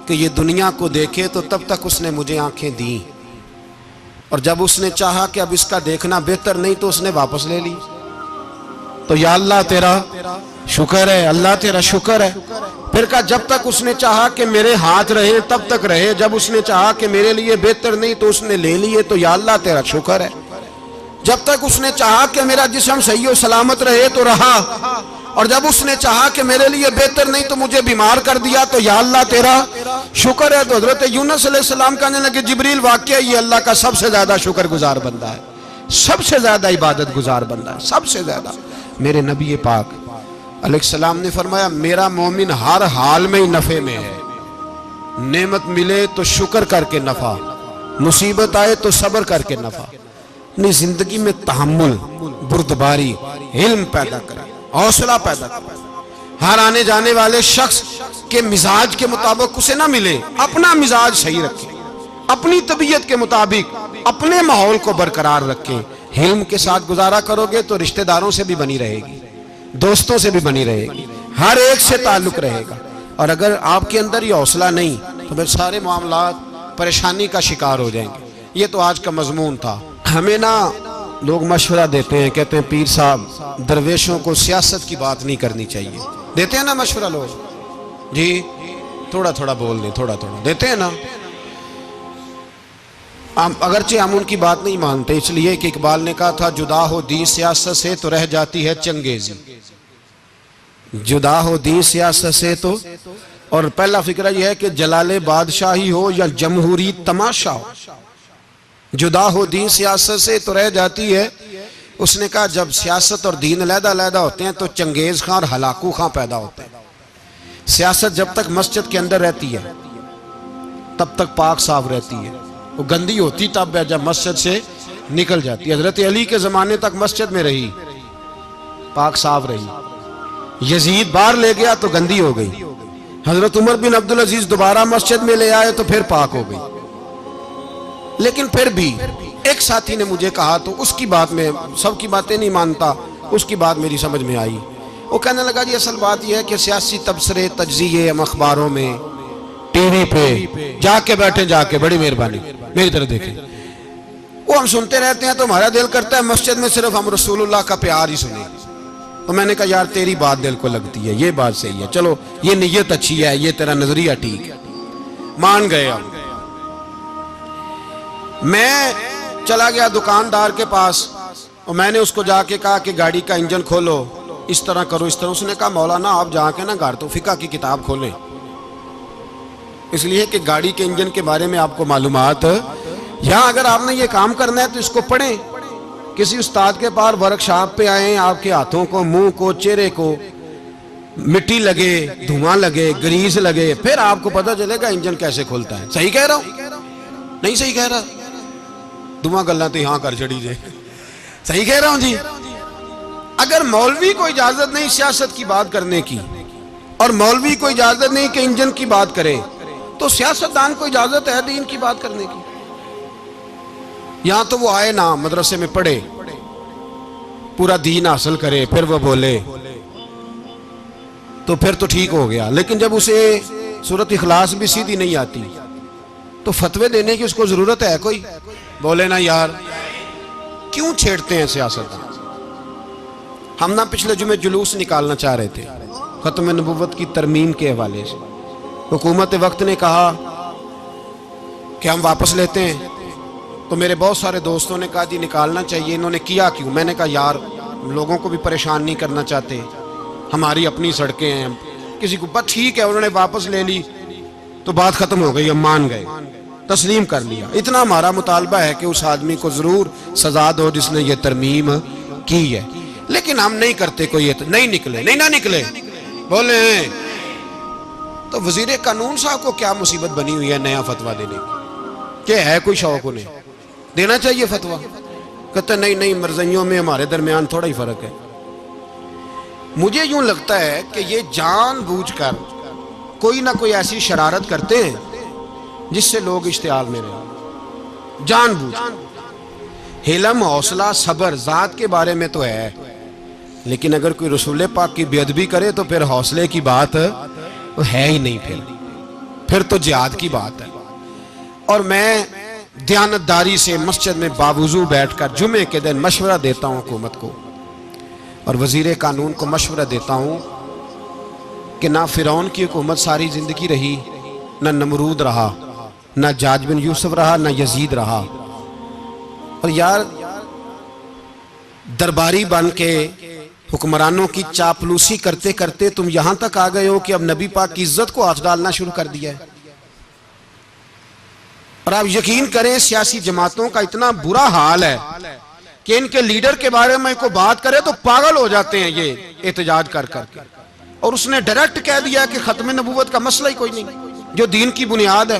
कि ये दुनिया को देखे तो तब तक उसने मुझे आंखें दी, और जब उसने चाहा कि अब इसका देखना बेहतर नहीं तो उसने वापस ले ली। तो या अल्लाह तेरा शुक्र है, अल्लाह तेरा शुक्र है। फिर कहा जब तक उसने चाहा कि मेरे हाथ रहे तब तक रहे, जब उसने चाहा कि मेरे लिए बेहतर नहीं तो उसने ले लिए, तो या अल्लाह तेरा शुक्र है। जब तक उसने चाहा कि मेरा जिस्म सही और सलामत रहे तो रहा, और जब उसने चाहा कि मेरे लिए बेहतर नहीं तो मुझे बीमार कर दिया, तो या अल्लाह तेरा शुक्र है। तो हजरत यूनुस अलैहिस्सलाम कहने लगे जिब्रील वाकई ये अल्लाह का सबसे ज्यादा शुक्रगुजार बंदा है, सबसे ज्यादा इबादत गुजार बंदा है, सबसे ज्यादा। मेरे नबी पाक अलैहिस्सलाम ने फरमाया मेरा मोमिन हर हाल में ही नफे में है, नेमत मिले तो शुक्र करके नफा, मुसीबत आए तो सब्र करके नफा। अपनी जिंदगी में तहम्मुल, बुर्दबारी, इल्म पैदा करे, हौसला पैदा करे। हर आने जाने वाले शख्स के मिजाज के मुताबिक उसे ना मिले, अपना मिजाज सही रखे, अपनी तबीयत के मुताबिक अपने माहौल को बरकरार रखे। हिल्म के साथ गुजारा करोगे तो रिश्तेदारों से भी बनी रहेगी, दोस्तों से भी बनी रहेगी, हर एक से ताल्लुक रहेगा। और अगर आपके अंदर ये हौसला नहीं तो फिर सारे मामलात परेशानी का शिकार हो जाएंगे। ये तो आज का मजमून था। हमें ना लोग मशवरा देते हैं, कहते हैं पीर साहब दरवेशों को सियासत की बात नहीं करनी चाहिए, देते हैं ना मशवरा लोग जी, थोड़ा थोड़ा बोल दें, थोड़ा थोड़ा देते हैं ना। अगरचे हम उनकी बात नहीं मानते, इसलिए कि इकबाल ने कहा था जुदा हो दी सियासत से तो रह जाती है चंगेजी, जुदा हो दी सियासत से तो। और पहला फिक्र यह है कि जलाले बादशाही हो या जमहूरी तमाशा हो, जुदा हो दीन सियासत से तो रह जाती है। उसने कहा जब सियासत और दीन अलहदा होते हैं तो चंगेज खां और हलाकू खां पैदा होते हैं। सियासत जब तक मस्जिद के अंदर रहती है तब तक पाक साफ रहती है, वो गंदी होती तब है जब मस्जिद से निकल जाती है। हजरत अली के जमाने तक मस्जिद में रही, पाक साफ रही। यजीद बाहर ले गया तो गंदी हो गई। हजरत उमर बिन अब्दुल अजीज दोबारा मस्जिद में ले आए तो फिर पाक हो गई। लेकिन फिर भी एक साथी ने मुझे कहा, तो उसकी बात में सबकी बातें नहीं मानता, उसकी बात मेरी समझ में आई। वो कहने लगा जी असल बात यह है कि सियासी तबसरे तज्जिए हम अखबारों में टीवी पे जाके बैठे, जाके बड़ी मेहरबानी मेरी तरफ देखें, वो हम सुनते रहते हैं तो हमारा दिल करता है मस्जिद में सिर्फ हम रसूलुल्लाह का प्यार ही सुने। तो मैंने कहा यार तेरी बात दिल को लगती है, ये बात सही है, चलो ये नीयत अच्छी है, ये तेरा नजरिया ठीक है, मान गए हम। मैं चला गया दुकानदार के पास और मैंने उसको जाके कहा कि गाड़ी का इंजन खोलो, इस तरह करो, इस तरह। उसने कहा मौलाना आप जाके ना घर तो फिका की किताब खोलें, इसलिए कि गाड़ी के इंजन के बारे में आपको मालूमात, यहाँ अगर आपने ये काम करना है तो इसको पढ़ें, किसी उस्ताद के पास वर्कशॉप पे आए, आपके हाथों को, मुंह को, चेहरे को मिट्टी लगे, धुआं लगे, ग्रीस लगे, फिर आपको पता चलेगा इंजन कैसे खुलता है। सही कह रहा हूं नहीं सही कह रहा? धुआं गल्ला तो यहां कर चढ़ी जे, सही कह रहा हूं जी। अगर मौलवी को इजाजत नहीं सियासत की बात करने की और मौलवी को इजाजत नहीं कि इंजन की बात करे, तो सियासतदान को इजाजत है दीन की बात करने की। यहां तो वो आए ना मदरसे में पढ़े, पूरा दीन हासिल करे, फिर वो बोले तो फिर तो ठीक हो गया। लेकिन जब उसे सूरत इखलास भी सीधी नहीं आती तो फतवे देने की उसको जरूरत है कोई? बोले ना यार क्यों छेड़ते हैं सियासत। हम ना पिछले जुमे जुलूस निकालना चाह रहे थे खत्म नबुव्वत की तरमीम के हवाले से। हुकूमत वक्त ने कहा कि हम वापस लेते हैं, तो मेरे बहुत सारे दोस्तों ने कहा जी निकालना चाहिए। इन्होंने किया क्यों? मैंने कहा यार लोगों को भी परेशान नहीं करना चाहते, हमारी अपनी सड़कें हैं, किसी को बस ठीक है। उन्होंने वापस ले ली तो बात खत्म हो गई, हम मान गए, तस्लीम कर लिया। इतना हमारा मुतालबा है कि उस आदमी को जरूर सजा दो जिसने ये तरमीम की है, लेकिन हम नहीं करते। कोई नहीं निकले, नहीं ना निकले बोले तो वजीर कानून साहब को क्या मुसीबत बनी हुई है नया फतवा देने की? क्या है कोई शौक उन्हें? देना चाहिए फतवा। कहते नहीं नहीं, मरज़इयों में हमारे दरमियान थोड़ा ही फर्क है। मुझे यूं लगता है कि ये जानबूझकर कोई ना कोई ऐसी शरारत करते हैं जिससे लोग इश्तियाल में रहे, जानबूझ। हिलम, हौसला, सब्र ज़ात के बारे में तो है, लेकिन अगर कोई रसूल पाक की बेअदबी करे तो फिर हौसले की बात है ही नहीं, फिर तो जिहाद की बात है। और मैं दयानतदारी से मस्जिद में बावजू बैठकर जुमे के दिन मशवरा देता हूँ हुकूमत को और वजीर कानून को मशवरा देता हूँ कि ना फिरौन की हुकूमत सारी जिंदगी रही, ना नमरूद रहा, ना जाज बिन यूसुफ रहा, ना यजीद रहा। और यार दरबारी बन के हुक्मरानों की चापलूसी करते करते तुम यहां तक आ गए हो कि अब नबी पाक की इज्जत को हाथ डालना शुरू कर दिया है। और आप यकीन करें सियासी जमातों का इतना बुरा हाल है कि इनके लीडर के बारे में कोई बात करे तो पागल हो जाते हैं ये एहतजाज कर करके। और उसने डायरेक्ट कह दिया कि खत्म नबूवत का मसला ही कोई नहीं, जो दीन की बुनियाद है,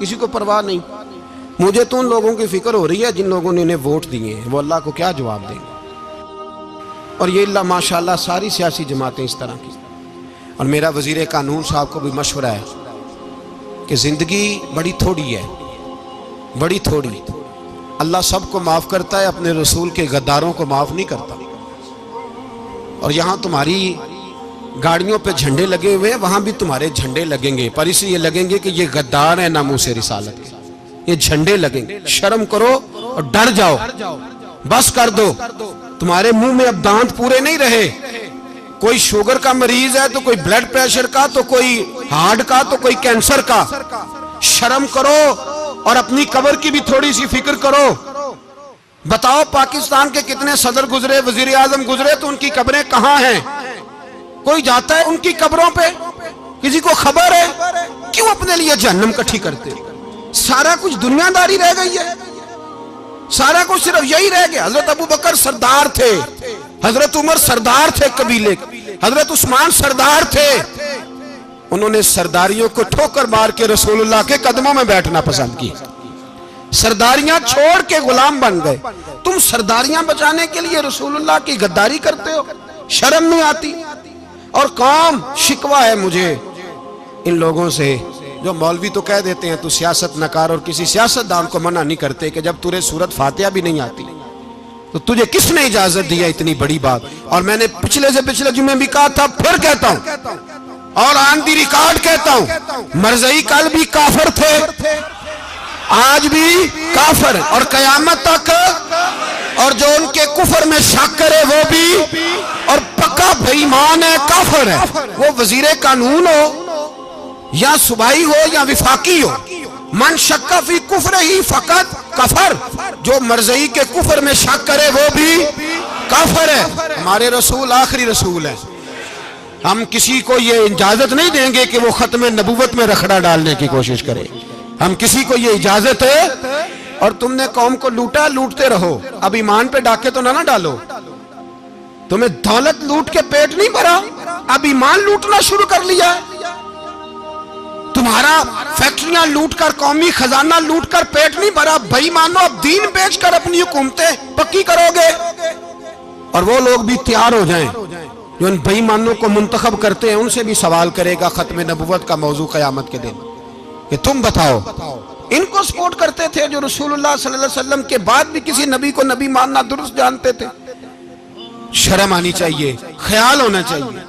किसी को परवाह नहीं। मुझे तो उन लोगों की फिक्र हो रही है जिन लोगों ने इन्हें वोट दिए हैं, वो अल्लाह को क्या जवाब देंगे। और ये अल्लाह माशाल्लाह सारी सियासी जमातें इस तरह की। और मेरा वजीर कानून साहब को भी मशवरा है कि जिंदगी बड़ी थोड़ी है, बड़ी थोड़ी। अल्लाह सबको माफ करता है, अपने रसूल के गद्दारों को माफ नहीं करता। और यहाँ तुम्हारी गाड़ियों पे झंडे लगे हुए हैं, वहां भी तुम्हारे झंडे लगेंगे, पर इसलिए लगेंगे कि ये गद्दार है नामूस रिसालत के। ये झंडे लगेंगे। शर्म करो और डर जाओ, बस कर दो। तुम्हारे मुंह में अब दांत पूरे नहीं रहे। कोई शुगर का मरीज है तो कोई ब्लड प्रेशर का, तो कोई हार्ट का, तो कोई कैंसर का। शर्म करो और अपनी कब्र की भी थोड़ी सी फिक्र करो। बताओ पाकिस्तान के कितने सदर गुजरे, वजीर आजम गुजरे, तो उनकी कब्रें कहां हैं? कोई जाता है उनकी कब्रों पे? किसी को खबर है? क्यों अपने लिए जहन्नम इकट्ठी करते? सारा कुछ दुनियादारी रह गई है, सारा कुछ सिर्फ यही रह गया। हजरत अबू बकर सरदार थे, हजरत उमर सरदार थे कबीले, हजरत उस्मान सरदार थे। उन्होंने सरदारियों को ठोकर मार के रसूलुल्लाह के कदमों में बैठना पसंद किया। सरदारियां छोड़ के गुलाम बन गए। तुम सरदारियां बचाने के लिए रसूलुल्लाह की गद्दारी करते हो, शर्म नहीं आती? और कौम शिकवा है मुझे इन लोगों से जो मौलवी तो कह देते हैं तू सियासत न कर, और किसी सियासतदान को मना नहीं करते कि जब तुझे सूरत फातिहा भी नहीं आती तो तुझे किसने इजाजत दी है इतनी बड़ी बात। और मैंने पिछले से पिछले जुम्मे भी कहा था, फिर कहता हूं और ऑन दी रिकॉर्ड कहता हूं, मरज़ई कल भी काफिर थे, आज भी काफिर और कयामत तक। और जो उनके कुफर में शक करे वो भी, और पक्का बेईमान है, काफिर है। वो वजीर कानून हो या सुबाई हो या विफाकी हो, मन शक्का फी कुफर ही फकत कफर। जो मरज़ई के कुफर में शक करे वो भी काफिर है। हमारे रसूल आखिरी रसूल है। हम किसी को ये इजाजत नहीं देंगे कि वो खत्म नबूवत में रखड़ा डालने की कोशिश करे। हम किसी को ये इजाजत है। और तुमने कौम को लूटा, लूटते रहो, अब ईमान पे डाके तो ना डालो। तुम्हें दौलत लूट के पेट नहीं भरा, अब ईमान लूटना शुरू कर लिया। तुम्हारा फैक्ट्रियां लूटकर, कौमी खजाना लूटकर पेट नहीं भरा। बेईमानो, अब दीन बेचकर अपनी हुकूमतें पक्की करोगे। और वो लोग भी तैयार हो जाएं जो इन बेईमानों को मुंतखब करते हैं, उनसे भी सवाल करेगा खत्म नबूवत का मौजू कयामत के दिन कि तुम बताओ। इनको सपोर्ट करते थे जो रसूलुल्लाह सल्लल्लाहु अलैहि वसल्लम के बाद भी किसी नबी को नबी मानना दुरुस्त जानते थे। शर्म आनी चाहिए, ख्याल होना चाहिए।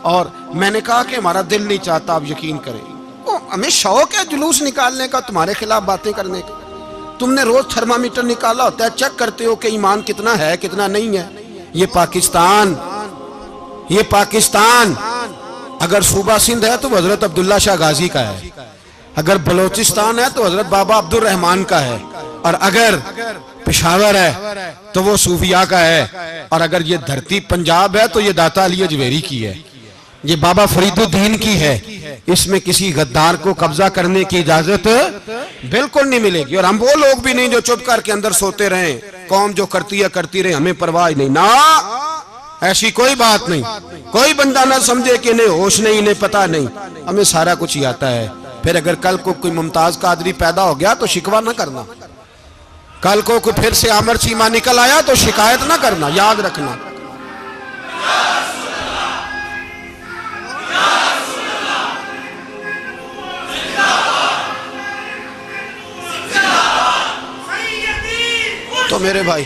और मैंने कहा कि हमारा दिल नहीं चाहता, आप यकीन करें, हमें शौक है जुलूस निकालने का, तुम्हारे खिलाफ बातें करने का। तुमने रोज थर्मामीटर निकाला होता है, चेक करते हो कि ईमान कितना है कितना नहीं है। ये पाकिस्तान अगर सूबा सिंध है तो हजरत अब्दुल्ला शाह गाजी का है, अगर बलोचिस्तान है तो हजरत बाबा अब्दुल रहमान का है, और अगर पेशावर है तो वो सूफिया का है, और अगर ये धरती पंजाब है तो ये दाता अली अजमेरी की है, ये बाबा फरीदुद्दीन की है। इसमें किसी गद्दार को कब्जा करने की इजाजत बिल्कुल नहीं मिलेगी। और हम वो लोग भी नहीं जो चुप करके अंदर सोते रहे, कौम जो करती है करती रहे, हमें परवाह नहीं। ना, ऐसी कोई बात नहीं। कोई बंदा ना समझे कि इन्हें होश नहीं, इन्हें पता नहीं, हमें सारा कुछ ही आता है। फिर अगर कल को कोई मुमताज कादरी पैदा हो गया तो शिकवा ना करना, कल को कोई फिर से आमर चीमा निकल आया तो शिकायत ना करना, याद रखना। तो मेरे भाई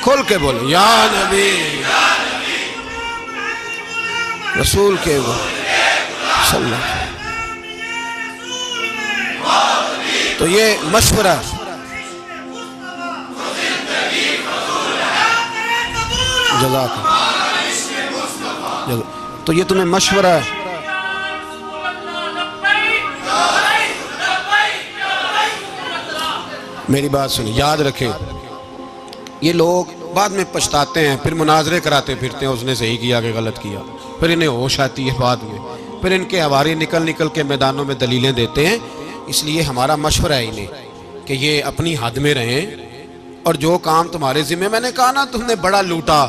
खोल के बोले या नबी रसूल के वो सल्लल्लाहु। तो ये मशवरा जज़ाक, तो ये तुम्हें मशवरा है। मेरी बात सुनिए, याद रखें, ये लोग बाद में पछताते हैं, फिर मुनाजरे कराते फिरते हैं, उसने सही किया कि गलत किया, फिर इन्हें होश आती है बाद में, फिर इनके हवारी निकल निकल के मैदानों में दलीलें देते हैं। इसलिए हमारा मशवरा है इन्हें कि ये अपनी हद में रहें और जो काम तुम्हारे जिम्मे, मैंने कहा ना तुमने बड़ा लूटा,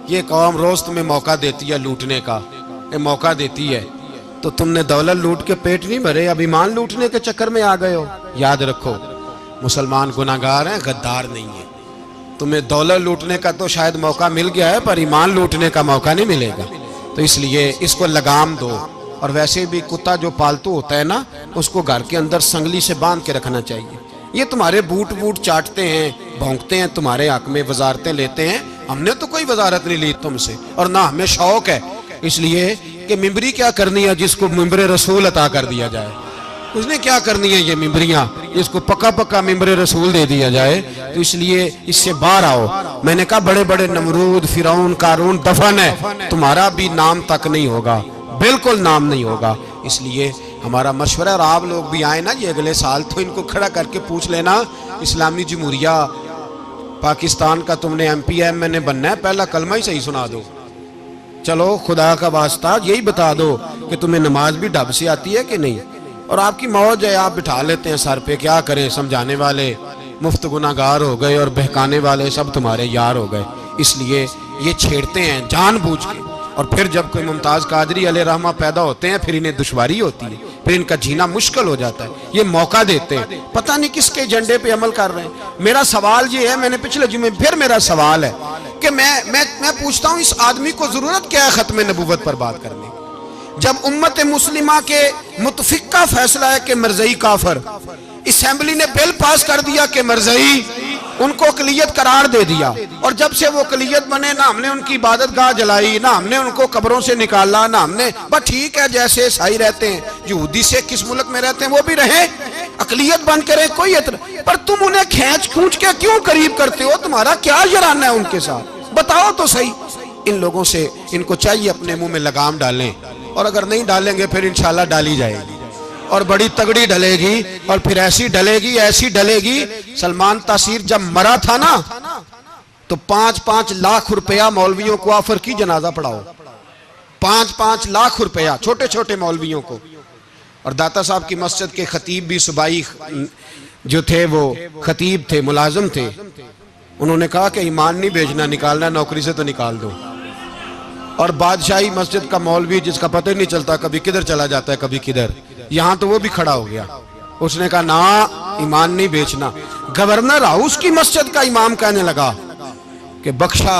ये कौम रोज तुम्हें मौका देती है लूटने का, ये मौका देती है, तो तुमने दौलत लूट के पेट नहीं भरे, अब ईमान लूटने के चक्कर में आ गए हो। याद रखो, मुसलमान गुनाहगार हैं, गद्दार नहीं है। तुम्हें दौलत लूटने का तो शायद मौका मिल गया है, पर ईमान लूटने का मौका नहीं मिलेगा। तो इसलिए इसको लगाम दो। और वैसे भी कुत्ता जो पालतू होता है ना, उसको घर के अंदर संगली से बांध के रखना चाहिए। ये तुम्हारे बूट बूट चाटते हैं, भौंकते हैं, तुम्हारे हक में वजारतें लेते हैं। हमने तो कोई वजारत नहीं ली तुमसे, और ना हमें शौक है इसलिए कि मिंबरी क्या करनी है जिसको मिंबरे रसूल अता कर दिया जाए। उसने क्या करनी है ये मिंबरियां, इसको पक्का पक्का मिंबरे रसूल दे दिया जाए। तो इसलिए इससे बाहर आओ। मैंने कहा बड़े बड़े नमरूद, फिरौन, कारून दफन है, तुम्हारा भी नाम तक नहीं होगा, बिल्कुल नाम नहीं होगा। इसलिए हमारा मशवरा, और आप लोग भी आए ना ये अगले साल, तो इनको खड़ा करके पूछ लेना, इस्लामी जमहूरिया पाकिस्तान का तुमने MPM बनना है, पहला कलमा ही सही सुना दो। चलो खुदा का वास्ता यही बता दो कि तुम्हें नमाज भी ढब से आती है कि नहीं। और आपकी मौज है, आप बिठा लेते हैं सर पे, क्या करें, समझाने वाले मुफ्त गुनाहगार हो गए और बहकाने वाले सब तुम्हारे यार हो गए। इसलिए ये छेड़ते हैं जानबूझ के। और फिर जब कोई मुमताज़ कादरी अलैहि रहमा पैदा होते हैं, फिर इन्हें दुश्वारी होती है, फिर इनका जीना मुश्किल हो जाता है। ये मौका देते हैं, पता नहीं किसके एजेंडे पे अमल कर रहे हैं। मेरा सवाल ये है, मैंने पिछले जुमे, फिर मेरा सवाल है कि मैं पूछता हूँ, इस आदमी को जरूरत क्या है खत्म नबूवत पर बात करने, जब उम्मत मुस्लिमा के मुतफिका फैसला है कि मरज़ई काफर, असेंबली ने बिल पास कर दिया कि मरज़ई, उनको अक़लियत करार दे दिया। और जब से वो अक़लियत बने, ना हमने उनकी इबादत गाह जलाई, ना हमने उनको कब्रों से निकाला, ना हमने, बस ठीक है जैसे ईसाई रहते हैं, यहूदी से किस मुल्क में रहते हैं वो भी रहे, अक़लियत बन के रहे, कोई पर तुम उन्हें खींच खूंच के क्यों करीब करते हो? तुम्हारा क्या जराना है उनके साथ, बताओ तो सही। इन लोगों से, इनको चाहिए अपने मुंह में लगाम डालें, और अगर नहीं डालेंगे फिर इंशाल्लाह डाली जाएगी, और बड़ी तगड़ी डलेगी, और फिर ऐसी डलेगी, ऐसी डलेगी। सलमान तासीर जब मरा था ना, तो 5-5 लाख रुपया मौलवियों को ऑफर की, जनाजा पढ़ाओ, 5-5 लाख रुपया छोटे छोटे मौलवियों को। और दाता साहब की मस्जिद के खतीब भी सुबाई जो थे, वो खतीब थे, मुलाजिम थे, उन्होंने कहा कि ईमान नहीं बेचना, निकालना नौकरी से तो निकाल दो। और बादशाही मस्जिद का मौलवी जिसका पता ही नहीं चलता, कभी किधर चला जाता है कभी किधर, यहाँ तो वो भी खड़ा हो गया, उसने कहा ना ईमान नहीं बेचना। गवर्नर हाउस की मस्जिद का इमाम कहने लगा कि बख्शा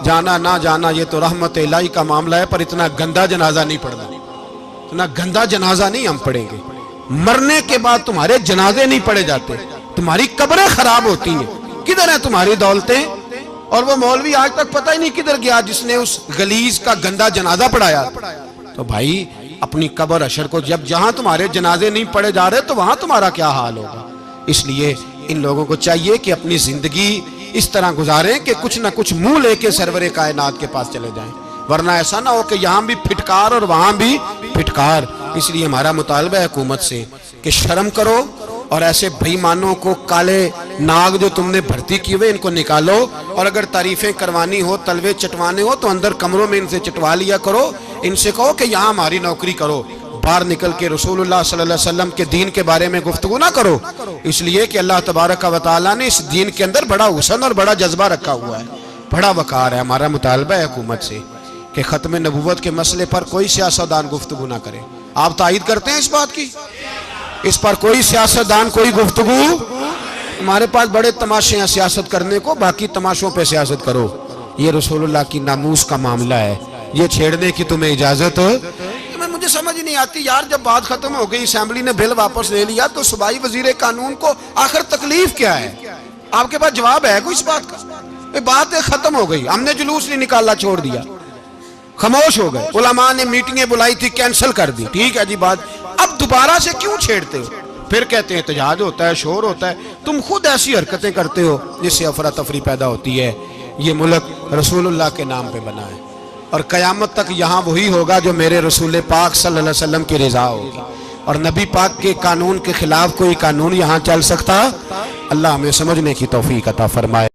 जाना ना जाना ये तो रहमत इलाही का मामला है, पर इतना गंदा जनाजा नहीं पढ़ना, इतना गंदा जनाजा नहीं हम पढ़ेंगे। मरने के बाद तुम्हारे जनाजे नहीं पढ़े जाते, तुम्हारी कब्रें खराब होती हैं, किधर है तुम्हारी दौलतें? और वो मौलवी आज तक पता ही नहीं किधर गया जिसने उस गलीज का गंदा जनाजा पढ़ाया। तो भाई अपनी कब्र अशर को, जब जहां तुम्हारे जनाजे नहीं पढ़े जा रहे तो वहां तुम्हारा क्या हाल होगा। इसलिए इन लोगों को चाहिए कि अपनी जिंदगी इस तरह गुजारें कि कुछ ना कुछ मुंह लेके सरवरे कायनात के पास चले जाएं, वरना ऐसा ना हो कि यहाँ भी फिटकार और वहां भी फिटकार। इसलिए हमारा मुतालबा है हुकूमत से कि शर्म करो, और ऐसे बेईमानों को, काले नाग जो तुमने भर्ती किए हुए, इनको निकालो। और अगर तारीफें करवानी हो, तलवे चटवाने हो, तो अंदर कमरों में इनसे चटवा लिया करो, इनसे कहो कि यहाँ हमारी नौकरी करो, बाहर निकल के रसूलुल्लाह सल्लल्लाहु अलैहि वसल्लम के दीन के बारे में गुफ्तगू ना करो। इसलिए कि अल्लाह तबारक व तआला ने इस दीन के अंदर बड़ा हुस्न और बड़ा जज्बा रखा हुआ है, बड़ा वकार है। हमारा मुतालबा है हुकूमत से कि खत्म नबूवत के मसले पर कोई सियासतदान गुफ्तगू ना करे। आप तायीद करते हैं इस बात की? इस पर कोई सियासतदान कोई गुफ्तगू। हमारे पास बड़े तमाशे हैं सियासत करने को, बाकी तमाशों पे सियासत करो। ये रसूलुल्लाह की नामूस का मामला है, ये छेड़ने की तुम्हें इजाजत मैं मुझे समझ नहीं आती यार। जब बात खत्म हो गई, असेंबली ने बिल वापस ले लिया, तो सूबाई वजीर कानून को आखिर तकलीफ क्या है? आपके पास जवाब है कोई इस बात का? बात खत्म हो गई, हमने जुलूस नहीं निकाला, छोड़ दिया, खामोश हो गए। उलमा ने मीटिंगें बुलाई थी, कैंसिल कर दी, ठीक है जी बात। अब दोबारा से क्यों छेड़ते हो? फिर कहते हैं एहतजाज होता है, शोर होता है। तुम खुद ऐसी हरकतें करते हो जिससे अफरा तफरी पैदा होती है। ये मुल्क रसूलुल्लाह के नाम पे बना है और कयामत तक यहाँ वही होगा जो मेरे रसूल पाक सल्लल्लाहु अलैहि वसल्लम की रिजा होगी। और नबी पाक के कानून के खिलाफ कोई कानून यहाँ चल सकता? अल्लाह हमें समझने की तौफीक अता फरमाए।